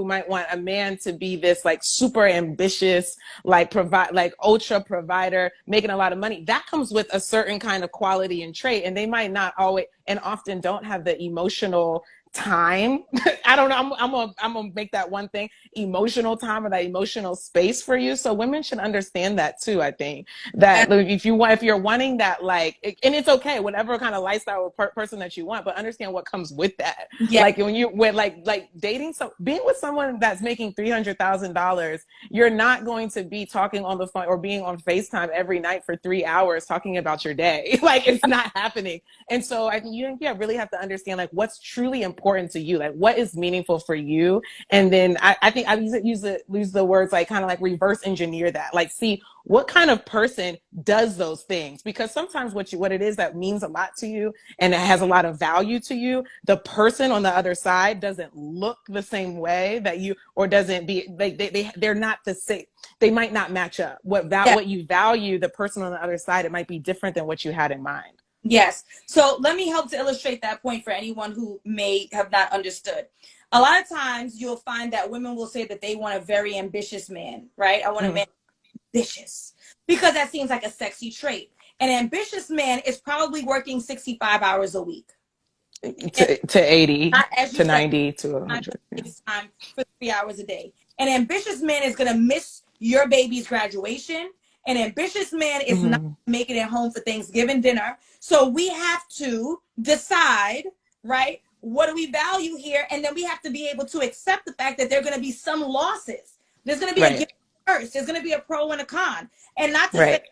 might want a man to be this like super ambitious, like provide, like ultra provider, making a lot of money. That comes with a certain kind of quality and trait, and they might not always and often don't have the emotional time. I don't know. I'm gonna make that one thing, emotional time, or that emotional space for you. So women should understand that too. I think that if you're wanting that, like, and it's okay, whatever kind of lifestyle or person that you want, but understand what comes with that. Yeah, Like when like dating, so being with someone that's making $300,000, you're not going to be talking on the phone or being on FaceTime every night for 3 hours talking about your day. Like it's not happening. And so I think you really have to understand like what's truly important to you, like what is meaningful for you. And then I think I use the words like kind of like reverse engineer that, like see what kind of person does those things, because sometimes what it is that means a lot to you and it has a lot of value to you, the person on the other side doesn't look the same way that you, or doesn't be like they're not the same. They might not match up. yeah. What you value, the person on the other side, it might be different than what you had in mind. Yes. So let me help to illustrate that point for anyone who may have not understood. A lot of times you'll find that women will say that they want a very ambitious man, right? I want a Mm. man ambitious because that seems like a sexy trait. An ambitious man is probably working 65 hours a week. And To 80 not, as you to said, 90 to time 100. Yeah. FaceTime for 3 hours a day. An ambitious man is going to miss your baby's graduation. An ambitious man is not Mm-hmm. making it home for Thanksgiving dinner. So we have to decide, right? What do we value here? And then we have to be able to accept the fact that there are going to be some losses. There's going to be a Right. gift first. There's going to be a pro and a con. And not to say Right.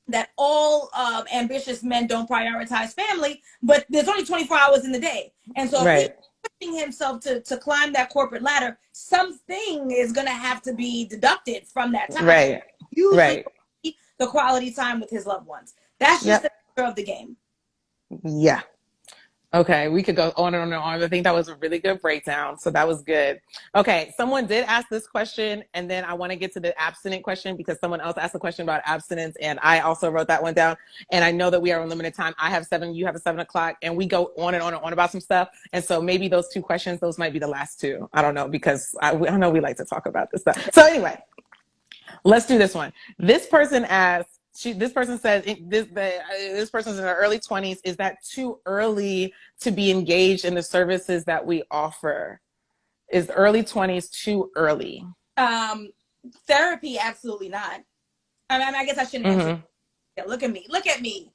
that all ambitious men don't prioritize family, but there's only 24 hours in the day. And so if he's Right. pushing himself to climb that corporate ladder, something is going to have to be deducted from that time. Right. Usually Right. the quality time with his loved ones. That's just the Yep. nature of the game. Yeah. Okay, we could go on and on and on. I think that was a really good breakdown. So that was good. Okay, someone did ask this question, and then I want to get to the abstinent question because someone else asked a question about abstinence, and I also wrote that one down. And I know that we are on limited time. I have 7, you have a 7 o'clock, and we go on and on and on about some stuff. And so maybe those 2 questions, those might be the last 2. I don't know, because I know we like to talk about this stuff. So anyway, let's do this one. This person asked, this person says this person's in their early 20s. Is that too early to be engaged in the services that we offer? Is early 20s too early? Therapy, absolutely not. I mean, I guess I shouldn't answer. Mm-hmm. Yeah, look at me. Look at me.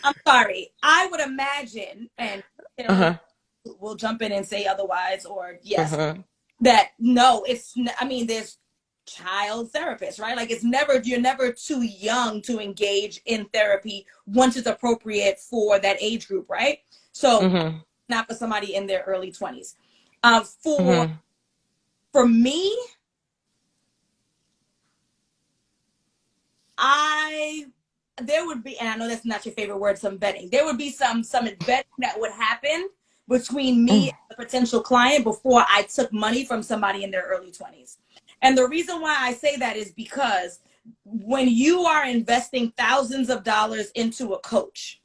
I'm sorry. I would imagine, and Uh-huh. we'll jump in and say otherwise, or yes, Uh-huh. that no, I mean, there's child therapists, right? Like you're never too young to engage in therapy once it's appropriate for that age group, right? So Mm-hmm. not for somebody in their early 20s. Uh, for Mm-hmm. for me, There would be, and I know that's not your favorite word, some vetting. There would be some vetting that would happen between me and the potential client before I took money from somebody in their early 20s. And the reason why I say that is because when you are investing thousands of dollars into a coach,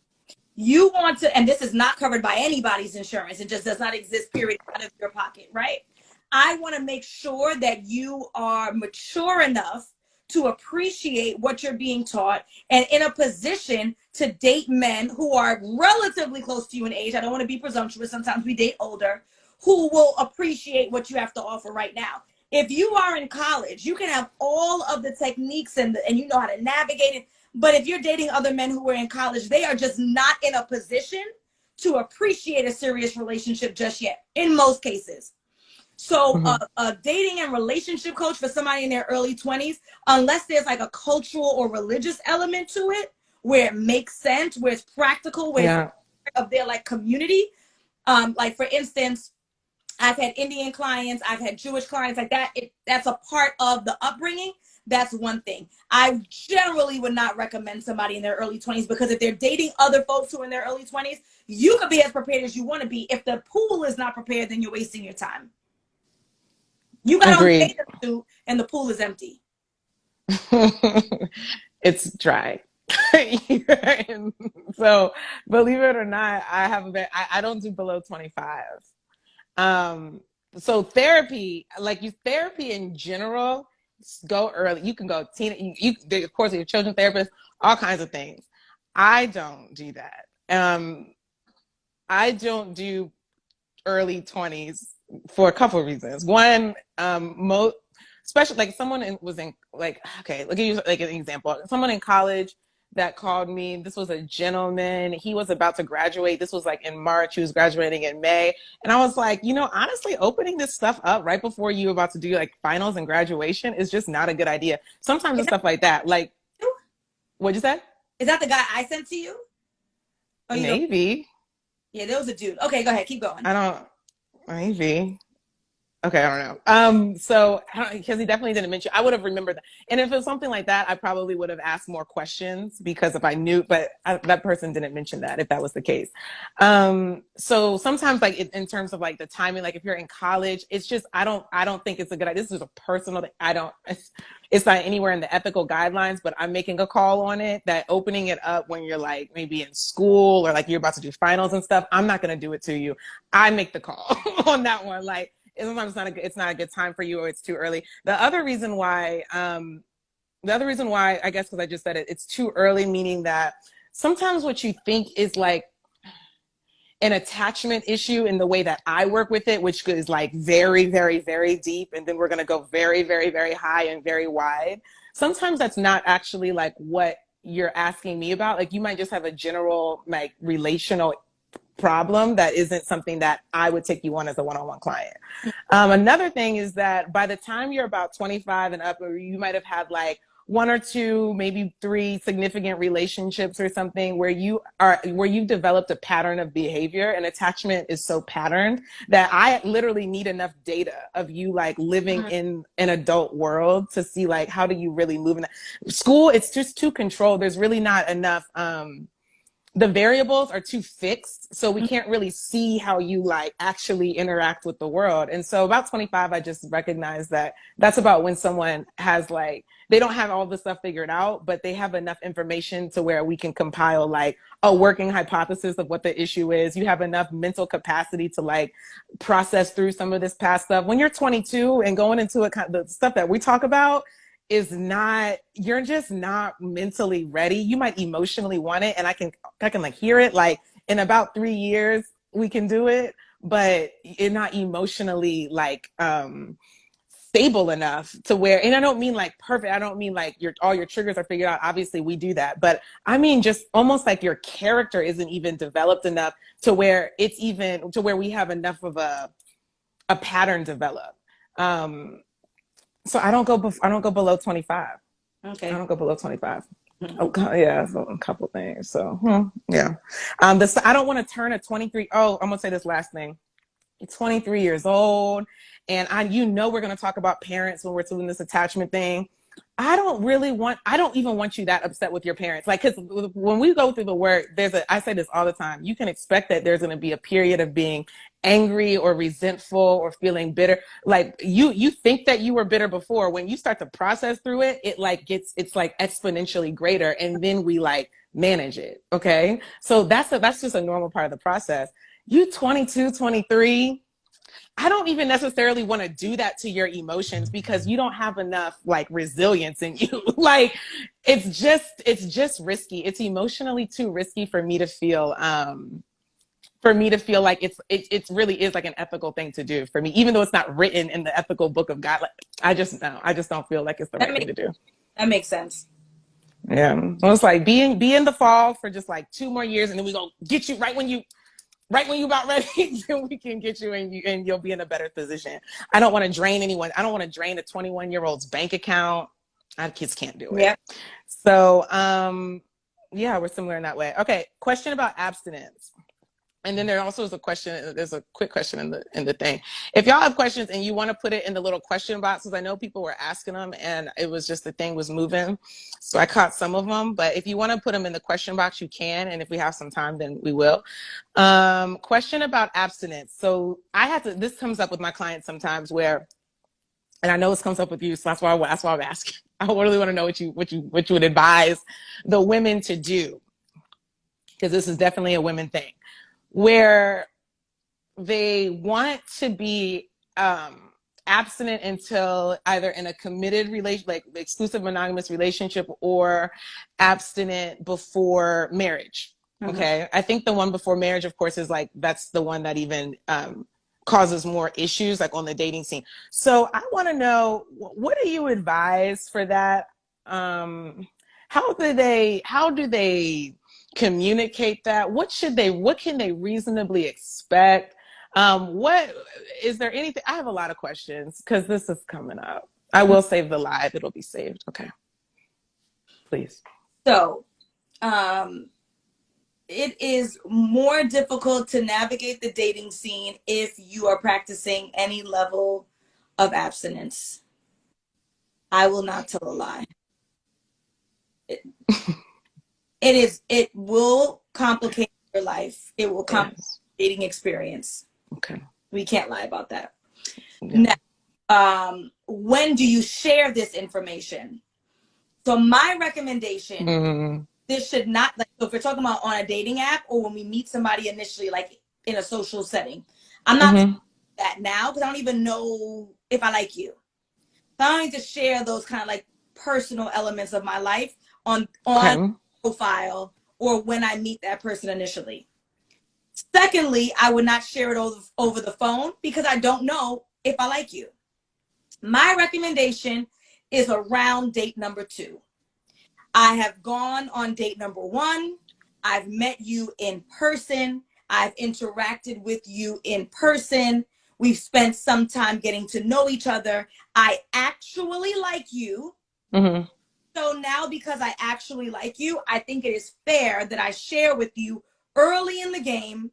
you want to, and this is not covered by anybody's insurance, it just does not exist, period, out of your pocket, right? I want to make sure that you are mature enough to appreciate what you're being taught and in a position to date men who are relatively close to you in age. I don't want to be presumptuous. Sometimes we date older, who will appreciate what you have to offer right now. If you are in college, you can have all of the techniques and you know how to navigate it. But if you're dating other men who are in college, they are just not in a position to appreciate a serious relationship just yet, in most cases. So a dating and relationship coach for somebody in their early 20s, unless there's like a cultural or religious element to it, where it makes sense, where it's practical, where it's part of their like community. Like for instance, I've had Indian clients, I've had Jewish clients like that. That's a part of the upbringing. That's one thing. I generally would not recommend somebody in their early 20s, because if they're dating other folks who are in their early 20s, you could be as prepared as you want to be. If the pool is not prepared, then you're wasting your time. You got on bathing suit and the pool is empty. It's dry. So believe it or not, I don't do below 25. So therapy in general, go early. You can go of course, your children therapist, all kinds of things. I don't do that. I don't do early 20s for a couple of reasons. One, especially like someone was in like, okay, let me use like an example. Someone in college that called me. This was a gentleman. He was about to graduate. This was like in March. He was graduating in May. And I was like, honestly, opening this stuff up right before you're about to do like finals and graduation is just not a good idea. Sometimes it's stuff like that. Like, what'd you say? Is that the guy I sent to you? Maybe. Yeah, there was a dude. Okay, go ahead. Keep going. Maybe. Okay, I don't know. So because he definitely didn't mention, I would have remembered that. And if it was something like that, I probably would have asked more questions, because if I knew, but that person didn't mention that, if that was the case. So sometimes like in terms of like the timing, like if you're in college, it's just, I don't think it's a good idea. This is a personal thing. It's not anywhere in the ethical guidelines, but I'm making a call on it that opening it up when you're like maybe in school or like you're about to do finals and stuff, I'm not going to do it to you. I make the call on that one. Like, sometimes it's not a good time for you, or it's too early. The other reason why, I guess, because I just said it's too early, meaning that sometimes what you think is like an attachment issue in the way that I work with it, which is like very, very, very deep, and then we're going to go very, very, very high and very wide. Sometimes that's not actually like what you're asking me about. Like you might just have a general like relational problem that isn't something that I would take you on as a one-on-one client. Another thing is that by the time you're about 25 and up, or you might have had like one or two, maybe three significant relationships or something where you've developed a pattern of behavior, and attachment is so patterned that I literally need enough data of you like living in an adult world to see like, how do you really move in that school? It's just too controlled. There's really not enough, the variables are too fixed, so we can't really see how you like actually interact with the world. And so about 25, I just recognize that that's about when someone has like, they don't have all the stuff figured out, but they have enough information to where we can compile like a working hypothesis of what the issue is. You have enough mental capacity to like process through some of this past stuff. When you're 22 and going into it, the stuff that we talk about is not, you're just not mentally ready. You might emotionally want it, and I can like hear it like in about 3 years we can do it, but you're not emotionally like stable enough to where, and I don't mean like perfect, I don't mean like all your triggers are figured out. Obviously we do that, but I mean just almost like your character isn't even developed enough to where it's even to where we have enough of a pattern develop. So I don't go below 25. Okay. I don't go below 25. Oh yeah, so a couple things. So yeah. I don't want to turn a 23. Oh, I'm gonna say this last thing. You're 23 years old, and we're gonna talk about parents when we're doing this attachment thing. I don't even want you that upset with your parents. Like, cause when we go through the work, I say this all the time, you can expect that there's going to be a period of being angry or resentful or feeling bitter. Like you think that you were bitter before. When you start to process through it, it's like exponentially greater. And then we like manage it. Okay. So that's just a normal part of the process. You 22, 23. I don't even necessarily want to do that to your emotions because you don't have enough like resilience in you. Like it's just risky. It's emotionally too risky for me to feel like it really is like an ethical thing to do for me, even though it's not written in the ethical book of God. Like I just don't feel like it's the right thing to do. That makes sense. Yeah. So it's like be in the fall for just like 2 more years and then we gonna get you right when you about ready, then we can get you and you'll be in a better position. I don't want to drain anyone. I don't want to drain a 21-year-old's bank account. Our kids can't do it. Yeah. So, yeah, we're similar in that way. Okay. Question about abstinence. And then there also is there's a quick question in the thing. If y'all have questions and you want to put it in the little question boxes, I know people were asking them and it was just the thing was moving. So I caught some of them, but if you want to put them in the question box, you can. And if we have some time, then we will. Question about abstinence. So this comes up with my clients sometimes and I know this comes up with you. So that's why I'm asking. I really want to know what you would advise the women to do. Because this is definitely a women thing. Where they want to be abstinent until either in a committed relation, like exclusive monogamous relationship, or abstinent before marriage. Okay. I think the one before marriage, of course, is like, that's the one that even causes more issues like on the dating scene. So I want to know, what do you advise for that? How do they communicate that? What can they reasonably expect? What is there anything? I have a lot of questions because this is coming up. I will save the live. It'll be saved. Okay. Please. So, it is more difficult to navigate the dating scene if you are practicing any level of abstinence. I will not tell a lie. It will complicate your life. It will complicate the dating experience. Okay. We can't lie about that. Yeah. Now, when do you share this information? So my recommendation, this should not, like, so if you're talking about on a dating app or when we meet somebody initially, like in a social setting, I'm not doing that now because I don't even know if I like you. So I don't need to share those kind of like personal elements of my life on profile or when I meet that person initially. Secondly, I would not share it over the phone because I don't know if I like you. My recommendation is around date number 2. I have gone on date number 1. I've met you in person. I've interacted with you in person. We've spent some time getting to know each other. I actually like you. So now because I actually like you, I think it is fair that I share with you early in the game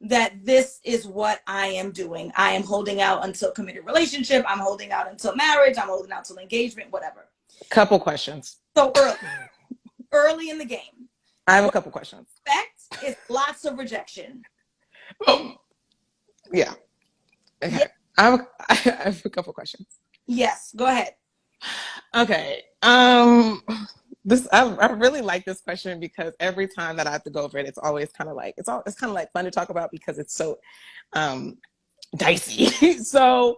that this is what I am doing. I am holding out until committed relationship. I'm holding out until marriage. I'm holding out until engagement, whatever. Couple questions. So early in the game. I have a couple questions. Expect is lots of rejection. Yeah. Okay. Yeah. I have a couple questions. Yes, go ahead. Okay. I really like this question because every time that I have to go over it, it's always kind of like fun to talk about because it's so dicey. so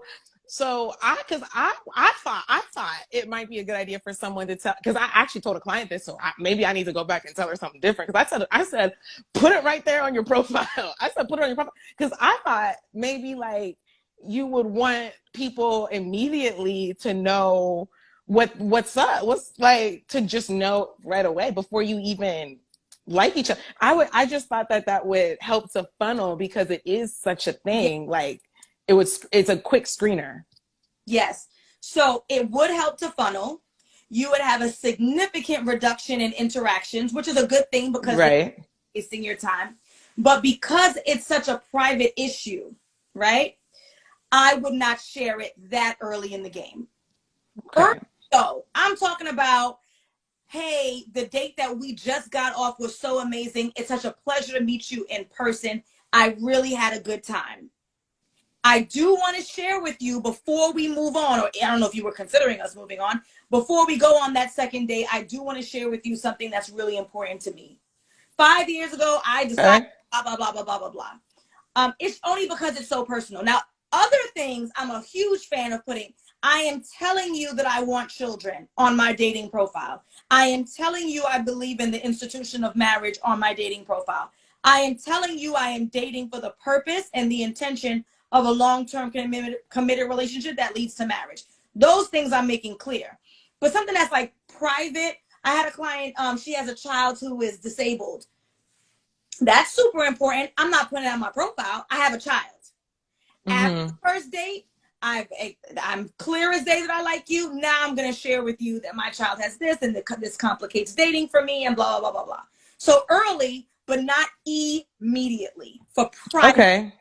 I thought it might be a good idea for someone to tell, because I actually told a client this, so maybe I need to go back and tell her something different. Because I said put it right there on your profile. I said put it on your profile because I thought maybe like you would want people immediately to know what's up, what's like, to just know right away before you even like each other. I just thought that would help to funnel because it is such a thing. Like it's a quick screener. Yes. So it would help to funnel. You would have a significant reduction in interactions, which is a good thing because you're wasting your time. But because it's such a private issue, right? I would not share it that early in the game. Okay. Early So I'm talking about, hey, the date that we just got off was so amazing. It's such a pleasure to meet you in person. I really had a good time. I do want to share with you before we move on, or I don't know if you were considering us moving on, before we go on that second date, I do want to share with you something that's really important to me. 5 years ago, I decided Okay. blah, blah, blah, blah, blah, blah, blah. It's only because it's so personal. Now, other things, I'm a huge fan of putting, I am telling you that I want children on my dating profile. I am telling you I believe in the institution of marriage on my dating profile. I am telling you I am dating for the purpose and the intention of a long-term committed relationship that leads to marriage. Those things I'm making clear. But something that's like private, I had a client, she has a child who is disabled. That's super important. I'm not putting it on my profile. I have a child. After the first date, I'm clear as day that I like you. Now I'm going to share with you that my child has this and this complicates dating for me and blah, blah, blah, blah, blah. So early, but not immediately for private. Okay.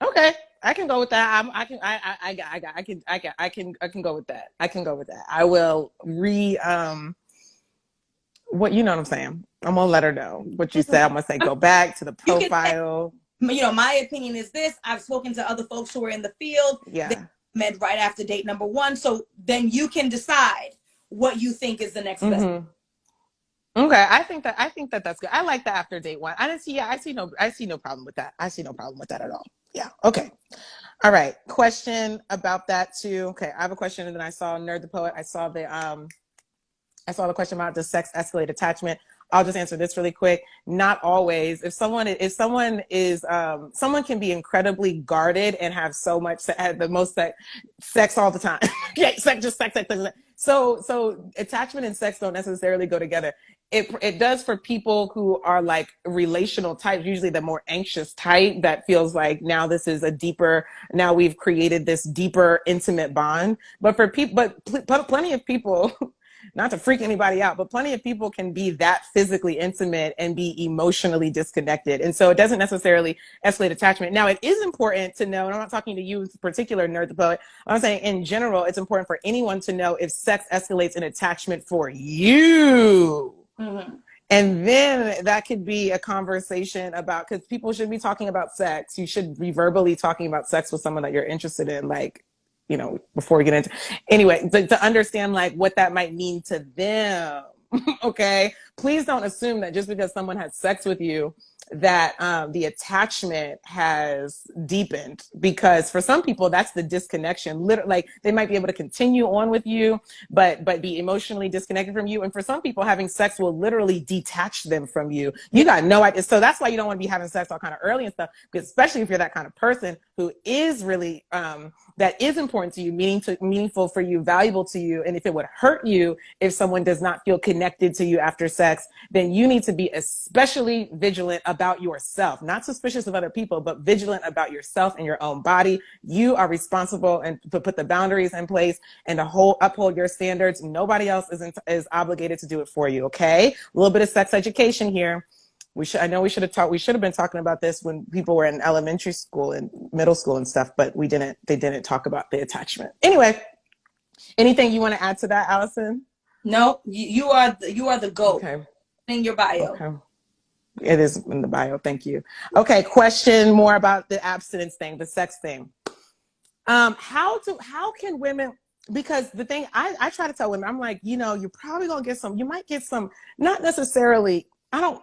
Okay. I can go with that. I can go with that. I can go with that. I will what, you know what I'm saying? I'm gonna let her know what you said. I'm gonna say go back to the You can say, profile. my opinion is this. I've spoken to other folks who are in the field. They Yeah. met right after date number 1. So then you can decide what you think is the next best. Okay, I think that that's good. I like the after date one. I see no problem with that. I see no problem with that at all. Yeah. Okay. All right. Question about that too. Okay, I have a question, and then I saw Nerd the Poet. I saw the question about does sex escalate attachment. I'll just answer this really quick. Not always. If someone is someone can be incredibly guarded and have so much have the most sex all the time. Yeah, sex. So attachment and sex don't necessarily go together. It does for people who are like relational types, usually the more anxious type that feels like now now we've created this deeper intimate bond. But for people, but plenty of people, not to freak anybody out, but plenty of people can be that physically intimate and be emotionally disconnected. And so it doesn't necessarily escalate attachment. Now, it is important to know, and I'm not talking to you in particular, Nerd the Poet, I'm saying in general, it's important for anyone to know if sex escalates an attachment for you. Mm-hmm. And then that could be a conversation about, because people should be talking about sex. You should be verbally talking about sex with someone that you're interested in, like, before we get into, anyway, to understand like what that might mean to them. Okay. Please don't assume that just because someone has sex with you, that the attachment has deepened, because for some people that's the disconnection. Literally, like they might be able to continue on with you, but be emotionally disconnected from you. And for some people, having sex will literally detach them from you. You got no idea. So that's why you don't want to be having sex all kind of early and stuff, because especially if you're that kind of person who is really that is important to you, meaningful for you, valuable to you. And if it would hurt you if someone does not feel connected to you after sex, then you need to be especially vigilant about yourself, not suspicious of other people, but vigilant about yourself and your own body. You are responsible and to put the boundaries in place and to uphold your standards. Nobody else is obligated to do it for you. Okay. A little bit of sex education here. We should have been talking about this when people were in elementary school and middle school and stuff, but they didn't talk about the attachment. Anyway, anything you want to add to that, Alison? No, you are the GOAT. Okay. In your bio. Okay. It is in the bio. Thank you. Okay. Question more about the abstinence thing, the sex thing. How can women, because the thing I try to tell women, I'm like, you're probably going to you might get some, not necessarily, I don't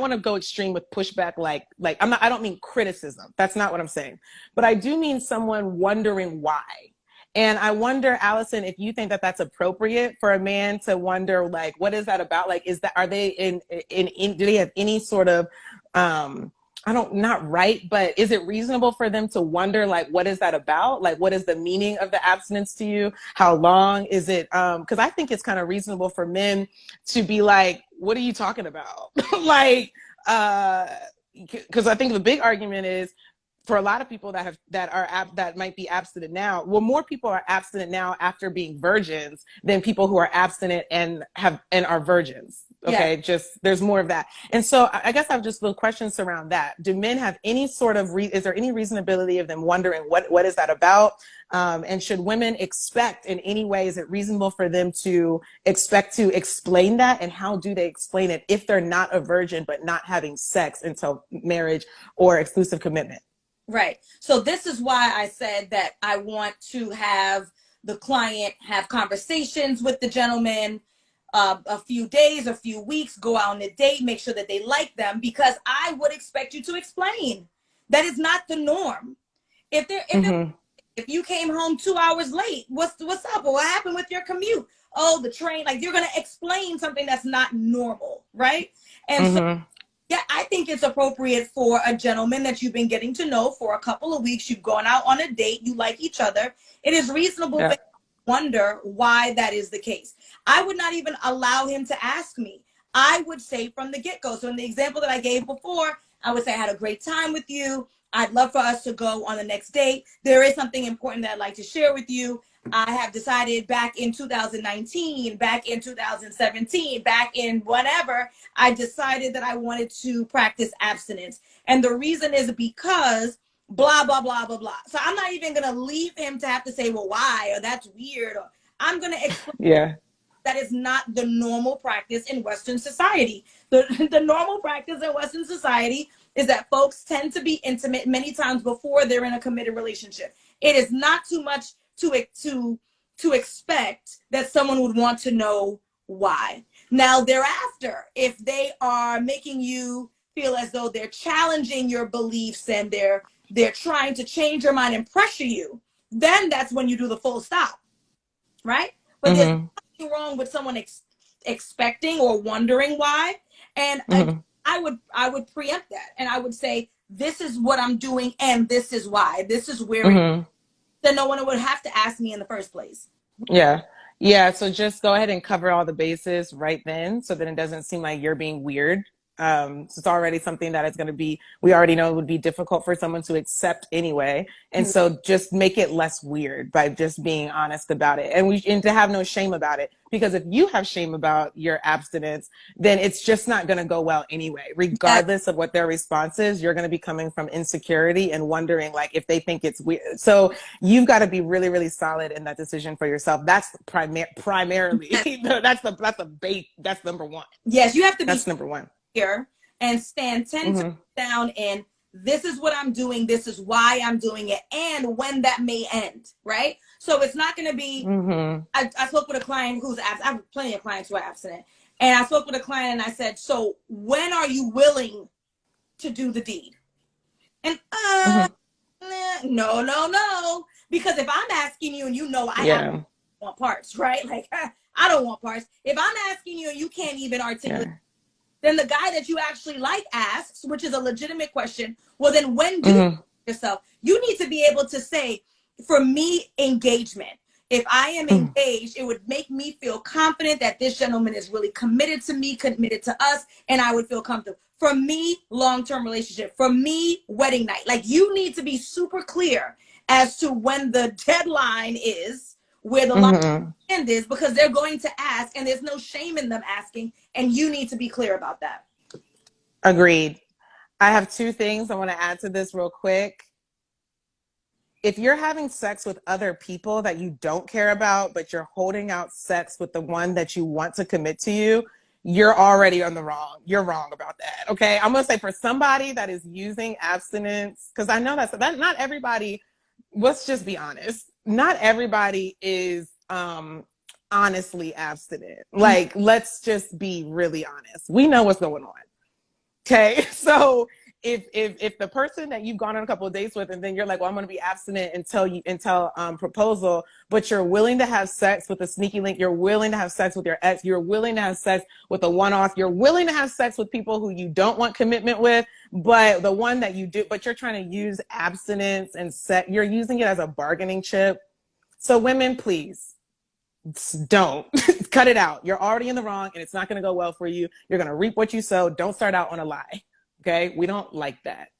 want to go extreme with pushback. I don't mean criticism. That's not what I'm saying, but I do mean someone wondering why. And I wonder, Alison, if you think that that's appropriate for a man to wonder, like, what is that about? Like, are they do they have any sort of, not right, but is it reasonable for them to wonder, like, what is that about? Like, what is the meaning of the abstinence to you? How long is it? Because I think it's kind of reasonable for men to be like, what are you talking about? Like, because I think the big argument is, for a lot of people that might be abstinent now, well, more people are abstinent now after being virgins than people who are abstinent and are virgins. Yeah. Okay, just there's more of that. And so I guess I have just little questions around that. Do men have any sort of is there any reasonability of them wondering what is that about? And should women expect in any way, is it reasonable for them to expect to explain that? And how do they explain it if they're not a virgin but not having sex until marriage or exclusive commitment? Right. So this is why I said that I want to have the client have conversations with the gentleman, a few days, a few weeks, go out on a date, make sure that they like them, because I would expect you to explain. That is not the norm. If you came home 2 hours late, what's up? Or what happened with your commute? Oh, the train. Like, you're gonna explain something that's not normal, right? And so yeah, I think it's appropriate for a gentleman that you've been getting to know for a couple of weeks. You've gone out on a date. You like each other. It is reasonable to wonder why that is the case. I would not even allow him to ask me. I would say from the get-go. So in the example that I gave before, I would say, I had a great time with you. I'd love for us to go on the next date. There is something important that I'd like to share with you. I have decided back in 2019, back in 2017, back in whatever, I decided that I wanted to practice abstinence. And the reason is because blah, blah, blah, blah, blah. So I'm not even going to leave him to have to say, well, why? Or that's weird. Or I'm going to explain that is not the normal practice in Western society. The normal practice in Western society is that folks tend to be intimate many times before they're in a committed relationship. It is not too much to expect that someone would want to know why. Now, thereafter, if they are making you feel as though they're challenging your beliefs and they're trying to change your mind and pressure you, then that's when you do the full stop, right? But there's nothing wrong with someone expecting or wondering why. And I would preempt that, and I would say, this is what I'm doing, and this is why. This is where then no one would have to ask me in the first place. Yeah. So just go ahead and cover all the bases right then, so that it doesn't seem like you're being weird. So it's already something that is going to be, we already know it would be difficult for someone to accept anyway. And so just make it less weird by just being honest about it, and to have no shame about it. Because if you have shame about your abstinence, then it's just not going to go well anyway. Regardless of what their response is, you're going to be coming from insecurity and wondering like if they think it's weird. So you've got to be really, really solid in that decision for yourself. That's primarily, that's number one. Yes, you have to That's number one. Here and stand 10 toes down, and this is what I'm doing, this is why I'm doing it, and when that may end, right? So it's not going to be I spoke with a client who's I have plenty of clients who are abstinent, and I spoke with a client and I said, so when are you willing to do the deed? And no, because if I'm asking you and you know I don't want parts, right? Like I don't want parts. If I'm asking you and you can't even articulate, then the guy that you actually like asks, which is a legitimate question, well, then when do you yourself? You need to be able to say, for me, engagement. If I am engaged, it would make me feel confident that this gentleman is really committed to me, committed to us, and I would feel comfortable. For me, long-term relationship. For me, wedding night. Like, you need to be super clear as to when the deadline is, where the line end is, because they're going to ask, and there's no shame in them asking, and you need to be clear about that. Agreed. I have two things I want to add to this real quick. If you're having sex with other people that you don't care about, but you're holding out sex with the one that you want to commit to you, you're already on the wrong. You're wrong about that. Okay. I'm going to say, for somebody that is using abstinence, because I know that not everybody, let's just be honest, not everybody is honestly abstinent. Like, let's just be really honest. We know what's going on. Okay. So if the person that you've gone on a couple of dates with, and then you're like, well, I'm going to be abstinent until proposal, but you're willing to have sex with a sneaky link, you're willing to have sex with your ex, you're willing to have sex with a one-off, you're willing to have sex with people who you don't want commitment with, but the one that you do, but you're trying to use abstinence and you're using it as a bargaining chip. So women, please don't cut it out. You're already in the wrong, and it's not going to go well for you. You're going to reap what you sow. Don't start out on a lie. Okay. We don't like that.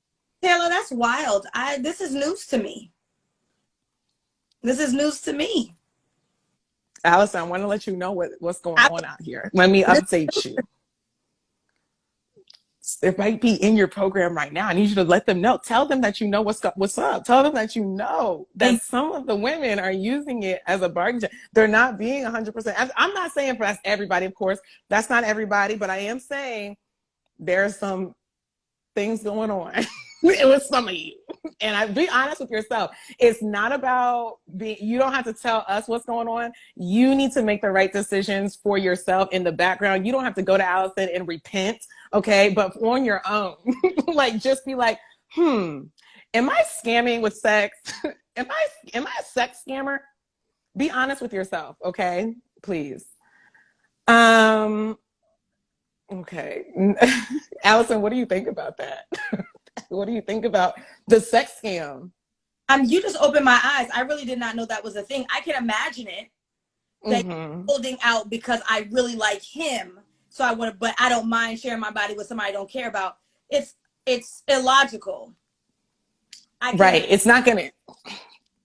Taylor, that's wild. This is news to me. This is news to me. Alison, I want to let you know what's going on out here. Let me update you. It might be in your program right now. I need you to let them know. Tell them that you know what's up. Tell them that you know that some of the women are using it as a bargain. They're not being 100%. I'm not saying that's everybody, of course. That's not everybody, but I am saying there's some things going on with some of you. And I be honest with yourself. It's not about you don't have to tell us what's going on. You need to make the right decisions for yourself in the background. You don't have to go to Alison and repent, okay? But on your own. Like, just be like, am I scamming with sex? am I a sex scammer? Be honest with yourself, okay? Please. Okay. Alison, what do you think about that? What do you think about the sex scam? You just opened my eyes. I really did not know that was a thing. I can imagine it. That you're holding out because I really like him. So I want to, but I don't mind sharing my body with somebody I don't care about. It's illogical. Right. It's not going to,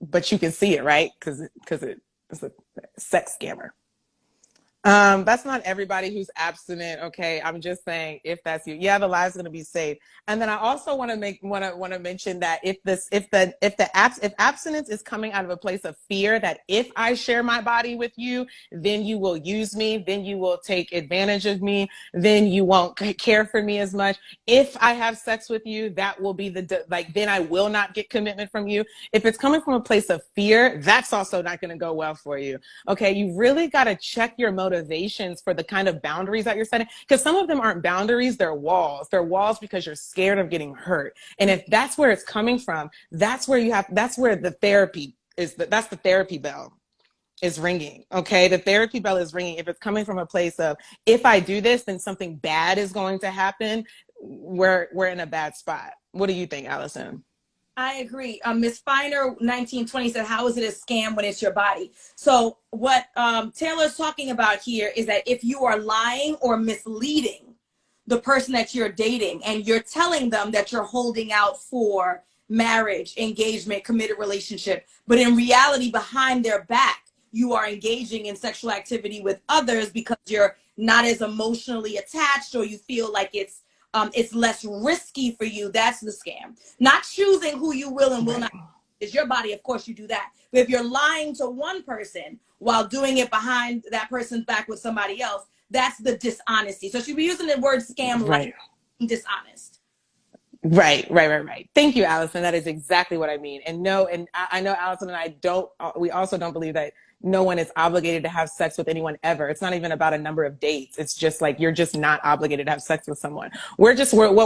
but you can see it, right? Because it's a sex scammer. That's not everybody who's abstinent. Okay. I'm just saying, if that's you, yeah, the live's going to be saved. And then I also want to mention that if abstinence is coming out of a place of fear, that if I share my body with you, then you will use me, then you will take advantage of me, then you won't care for me as much. If I have sex with you, that will be then I will not get commitment from you. If it's coming from a place of fear, that's also not going to go well for you. Okay. You really got to check your motivations for the kind of boundaries that you're setting, because some of them aren't boundaries, they're walls. They're walls because you're scared of getting hurt. And if that's where it's coming from, that's where the therapy is. That's the therapy bell is ringing. Okay. The therapy bell is ringing. If it's coming from a place of, if I do this, then something bad is going to happen, we're in a bad spot. What do you think, Alison? I agree. Miss Finer 1920 said, how is it a scam when it's your body? So what Taylor's talking about here is that if you are lying or misleading the person that you're dating and you're telling them that you're holding out for marriage, engagement, committed relationship, but in reality behind their back, you are engaging in sexual activity with others because you're not as emotionally attached, or you feel like it's less risky for you, that's the scam. Not choosing who you will and will not. It's your body, of course you do that. But if you're lying to one person while doing it behind that person's back with somebody else, that's the dishonesty. So she'll be using the word scam, right? Like dishonest. Right. Thank you, Alison. That is exactly what I mean. And I know Alison and we also don't believe that no one is obligated to have sex with anyone ever. It's not even about a number of dates. It's just like, you're just not obligated to have sex with someone. What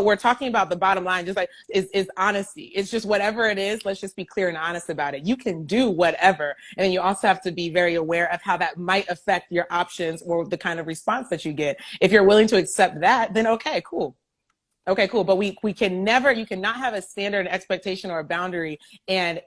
we're talking about, the bottom line, just like is honesty. It's just whatever it is, let's just be clear and honest about it. You can do whatever. And then you also have to be very aware of how that might affect your options or the kind of response that you get. If you're willing to accept that, then okay, cool. Okay, cool. But you cannot have a standard expectation or a boundary and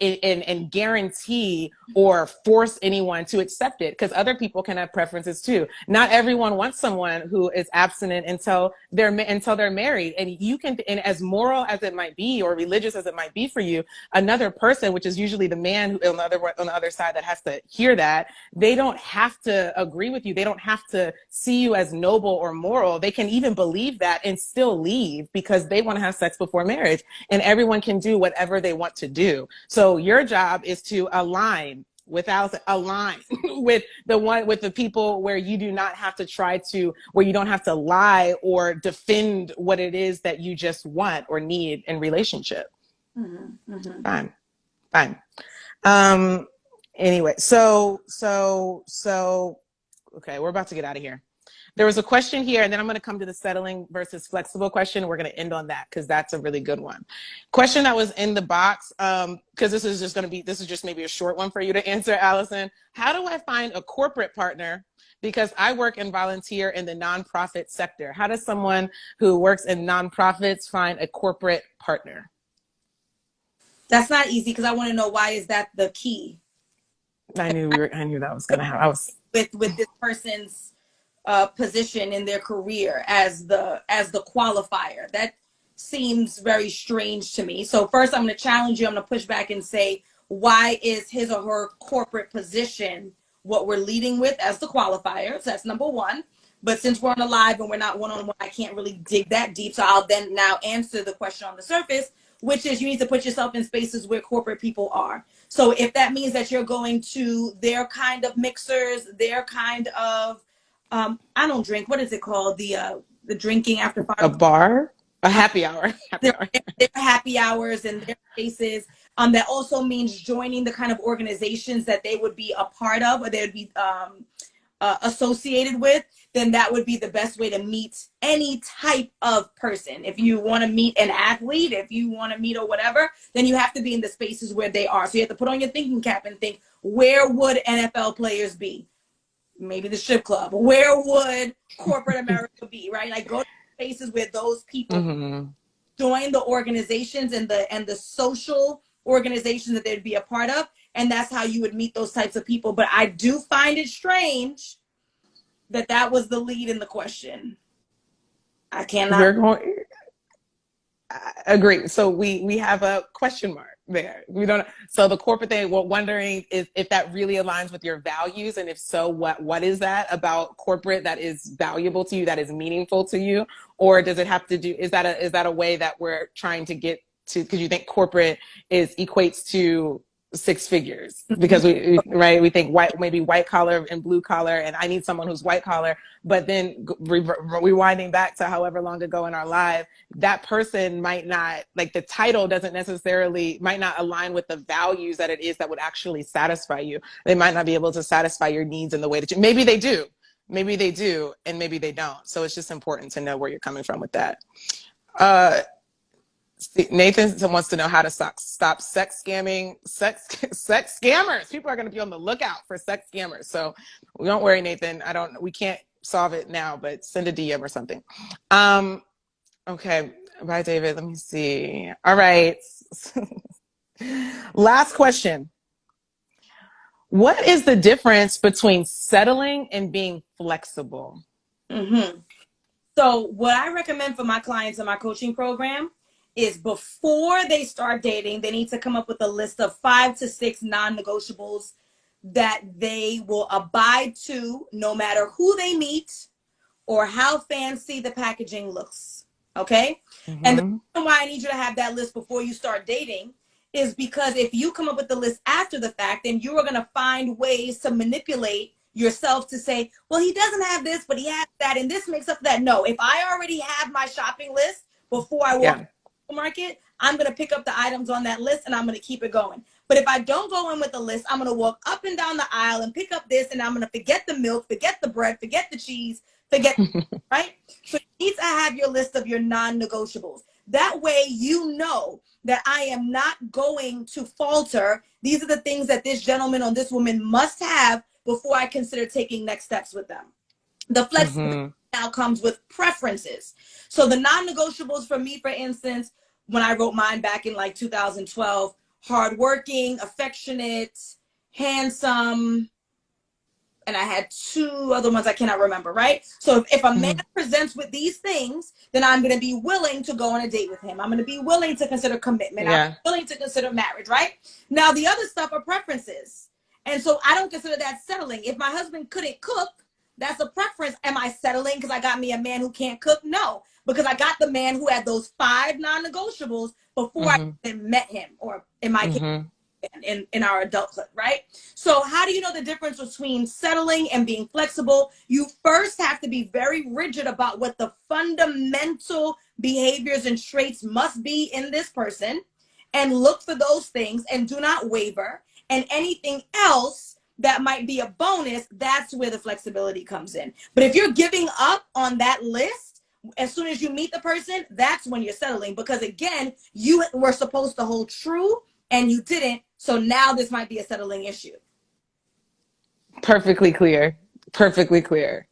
guarantee or force anyone to accept it, because other people can have preferences too. Not everyone wants someone who is abstinent until they're married. And as moral as it might be or religious as it might be for you, another person, which is usually the man who on the other side that has to hear that, they don't have to agree with you. They don't have to see you as noble or moral. They can even believe that and still leave, because they want to have sex before marriage, and everyone can do whatever they want to do. So your job is to align with the people where you do not have to where you don't have to lie or defend what it is that you just want or need in relationship. Fine. Anyway, so okay, we're about to get out of here. There was a question here, and then I'm going to come to the settling versus flexible question. We're going to end on that because that's a really good one. Question that was in the box, because this is just maybe a short one for you to answer, Alison. How do I find a corporate partner? Because I work and volunteer in the nonprofit sector. How does someone who works in nonprofits find a corporate partner? That's not easy, because I want to know, why is that the key? I knew that was going to happen. With this person's position in their career as the qualifier. That seems very strange to me. So first, I'm going to challenge you. I'm going to push back and say, why is his or her corporate position what we're leading with as the qualifier? So that's number one. But since we're on a live and we're not one-on-one, I can't really dig that deep. So I'll then now answer the question on the surface, which is you need to put yourself in spaces where corporate people are. So if that means that you're going to their kind of mixers, their kind of, I don't drink, what is it called? The drinking after 5 A o'clock. bar, a happy hour, happy Their, hour. their happy hours and their spaces. That also means joining the kind of organizations that they would be a part of, or they would be associated with. Then that would be the best way to meet any type of person. If you want to meet an athlete, if you want to meet or whatever, then you have to be in the spaces where they are. So you have to put on your thinking cap and think, where would NFL players be? Maybe the strip club. Where would corporate America be, right? Like, go to spaces where those people join the organizations and the social organizations that they'd be a part of. And that's how you would meet those types of people. But I do find it strange that that was the lead in the question. I cannot. We're going. I agree. So we have a question mark there. We don't. So the corporate thing, we're wondering is if that really aligns with your values, and if so, what is that about corporate that is valuable to you, that is meaningful to you, or does it have to do? Is that a way that we're trying to get to? Because you think corporate equates to six figures, because we think maybe white collar and blue collar, and I need someone who's white collar. But then rewinding back to however long ago in our life, that person might not, like, the title doesn't necessarily, might not align with the values that it is that would actually satisfy you. They might not be able to satisfy your needs in the way that you, maybe they do, and maybe they don't. So it's just important to know where you're coming from with that. Nathan wants to know how to stop sex scammers. People are going to be on the lookout for sex scammers. So don't worry, Nathan. We can't solve it now, but send a DM or something. Okay. Bye, David. Let me see. All right. Last question. What is the difference between settling and being flexible? So what I recommend for my clients in my coaching program is, before they start dating, they need to come up with a list of 5 to 6 non-negotiables that they will abide to no matter who they meet or how fancy the packaging looks. Okay? And the reason why I need you to have that list before you start dating is because if you come up with the list after the fact, then you are going to find ways to manipulate yourself to say, well, he doesn't have this, but he has that, and this makes up for that. No, if I already have my shopping list before I walk market, I'm going to pick up the items on that list and I'm going to keep it going. But if I don't go in with the list, I'm going to walk up and down the aisle and pick up this, and I'm going to forget the milk, forget the bread, forget the cheese, right? So you need to have your list of your non-negotiables. That way you know that I am not going to falter. These are the things that this gentleman or this woman must have before I consider taking next steps with them. The flexibility now comes with preferences. So the non-negotiables for me, for instance, when I wrote mine back in like 2012, hardworking, affectionate, handsome, and I had 2 other ones I cannot remember, right? So if a man presents with these things, then I'm going to be willing to go on a date with him. I'm going to be willing to consider commitment. I'm willing to consider marriage, right? Now, the other stuff are preferences. And so I don't consider that settling. If my husband couldn't cook, that's a preference. Am I settling because I got me a man who can't cook? No, because I got the man who had those 5 non-negotiables before I even met him, or in my case, in our adulthood, right? So how do you know the difference between settling and being flexible? You first have to be very rigid about what the fundamental behaviors and traits must be in this person, and look for those things and do not waver. And anything else that might be a bonus, that's where the flexibility comes in. But if you're giving up on that list, as soon as you meet the person, that's when you're settling. Because again, you were supposed to hold true and you didn't. So now this might be a settling issue. Perfectly clear. Perfectly clear.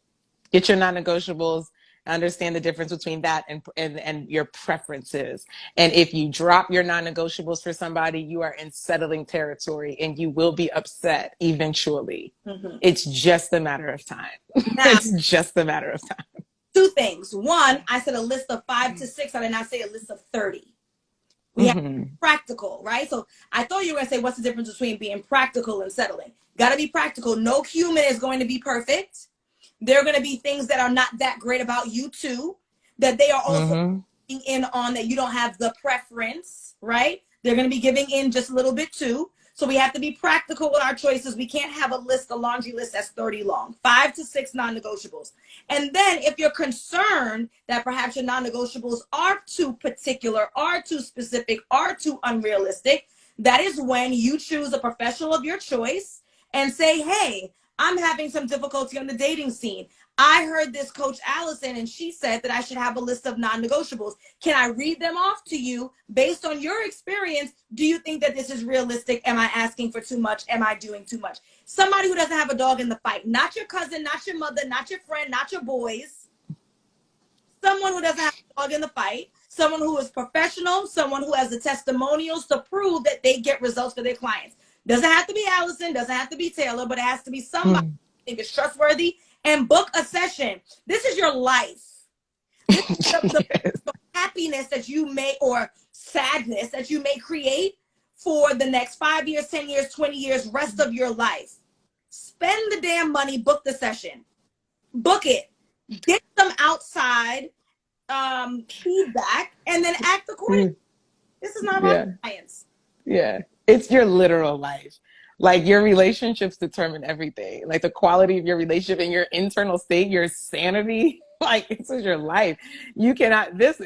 Get your non-negotiables. Understand the difference between that and your preferences. And if you drop your non-negotiables for somebody, you are in settling territory and you will be upset eventually. It's just a matter of time. Now, it's just a matter of time. 2 things. One, I said a list of 5 to 6. I did not say a list of 30. We have practical, right? So I thought you were going to say, what's the difference between being practical and settling? Got to be practical. No human is going to be perfect. There are going to be things that are not that great about you too, that they are also Mm-hmm. giving in on, that you don't have the preference, right? They're going to be giving in just a little bit too. So we have to be practical with our choices. We can't have a list, a laundry list that's 30 long, 5 to 6 non-negotiables. And then if you're concerned that perhaps your non-negotiables are too particular, are too specific, are too unrealistic, that is when you choose a professional of your choice and say, hey, I'm having some difficulty on the dating scene. I heard this coach Alison, and she said that I should have a list of non-negotiables. Can I read them off to you based on your experience? Do you think that this is realistic? Am I asking for too much? Am I doing too much? Somebody who doesn't have a dog in the fight, not your cousin, not your mother, not your friend, not your boys. Someone who doesn't have a dog in the fight, someone who is professional, someone who has the testimonials to prove that they get results for their clients. Doesn't have to be Allison, doesn't have to be Taylor, but it has to be somebody who think is trustworthy, and book a session. This is your life. This is the happiness that you may, or sadness that you may create for the next 5 years, 10 years, 20 years, rest of your life. Spend the damn money, book the session. Book it. Get some outside feedback, and then act accordingly. This is not rocket science. Yeah. It's your literal life. Like, your relationships determine everything. Like, the quality of your relationship and your internal state, your sanity, like, this is your life. You cannot, this,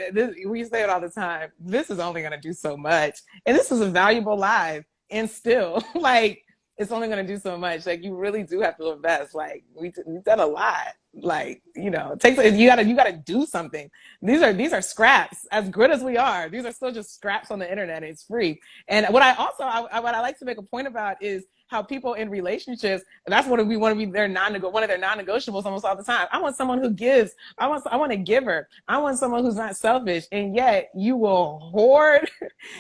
we say it all the time, this is only going to do so much. And this is a valuable life. And still, like, it's only going to do so much. Like, you really do have to invest. Like, we've done a lot. Like, you know, it takes, you gotta do something. These are scraps. As good as we are, these are still just scraps on the internet. It's free. And what I also, what I like to make a point about is how people in relationships, and that's what we want to be one of their non-negotiables almost all the time. I want someone who gives. I want a giver. I want someone who's not selfish. And yet you will hoard,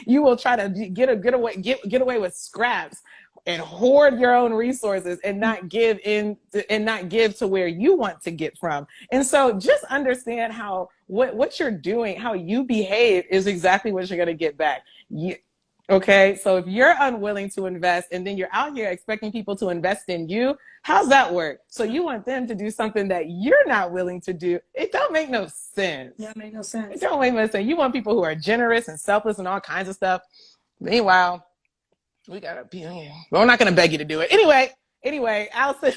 you will try to get away with scraps and hoard your own resources and not give to where you want to get from. And so just understand how what you're doing, how you behave is exactly what you're going to get back. Okay, so if you're unwilling to invest and then you're out here expecting people to invest in you, how's that work? So you want them to do something that you're not willing to do. It don't make no sense. Yeah, it makes no sense. It don't make no sense. You want people who are generous and selfless and all kinds of stuff. Meanwhile, we gotta be, we're not gonna beg you to do it. Anyway, Alison,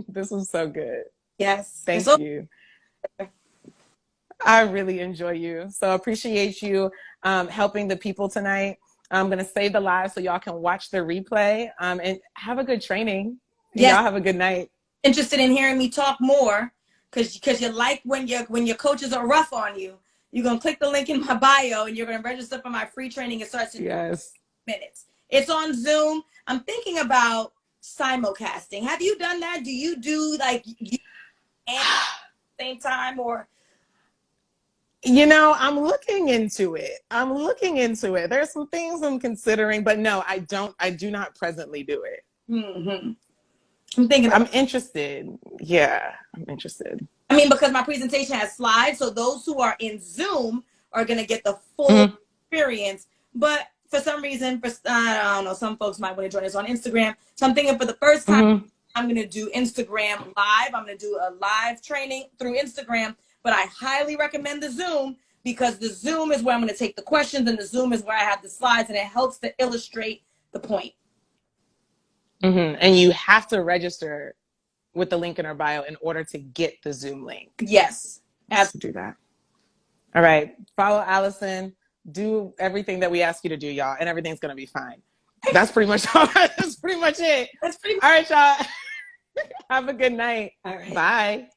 this was so good. Yes. Thank you. I really enjoy you. So appreciate you helping the people tonight. I'm gonna save the live so y'all can watch the replay and have a good training. Yes. Y'all have a good night. Interested in hearing me talk more, because you like when your coaches are rough on you. You're gonna click the link in my bio and you're gonna register for my free training. It starts in minutes. It's on Zoom. I'm thinking about simulcasting. Have you done that? Do you do like at the same time, or? You know, I'm looking into it. There's some things I'm considering, but no, I do not presently do it. Mm-hmm. I'm interested. Yeah, I'm interested. I mean, because my presentation has slides, so those who are in Zoom are going to get the full experience. But for some reason, I don't know, some folks might want to join us on Instagram. So I'm thinking for the first time, I'm going to do Instagram live. I'm going to do a live training through Instagram, but I highly recommend the Zoom, because the Zoom is where I'm going to take the questions, and the Zoom is where I have the slides, and it helps to illustrate the point. And you have to register with the link in our bio in order to get the Zoom link. Yes. To do that. All right. Follow Alison. Do everything that we ask you to do, y'all, and everything's going to be fine. That's pretty much all. That's pretty much it. All right, y'all. Have a good night. All right. Bye.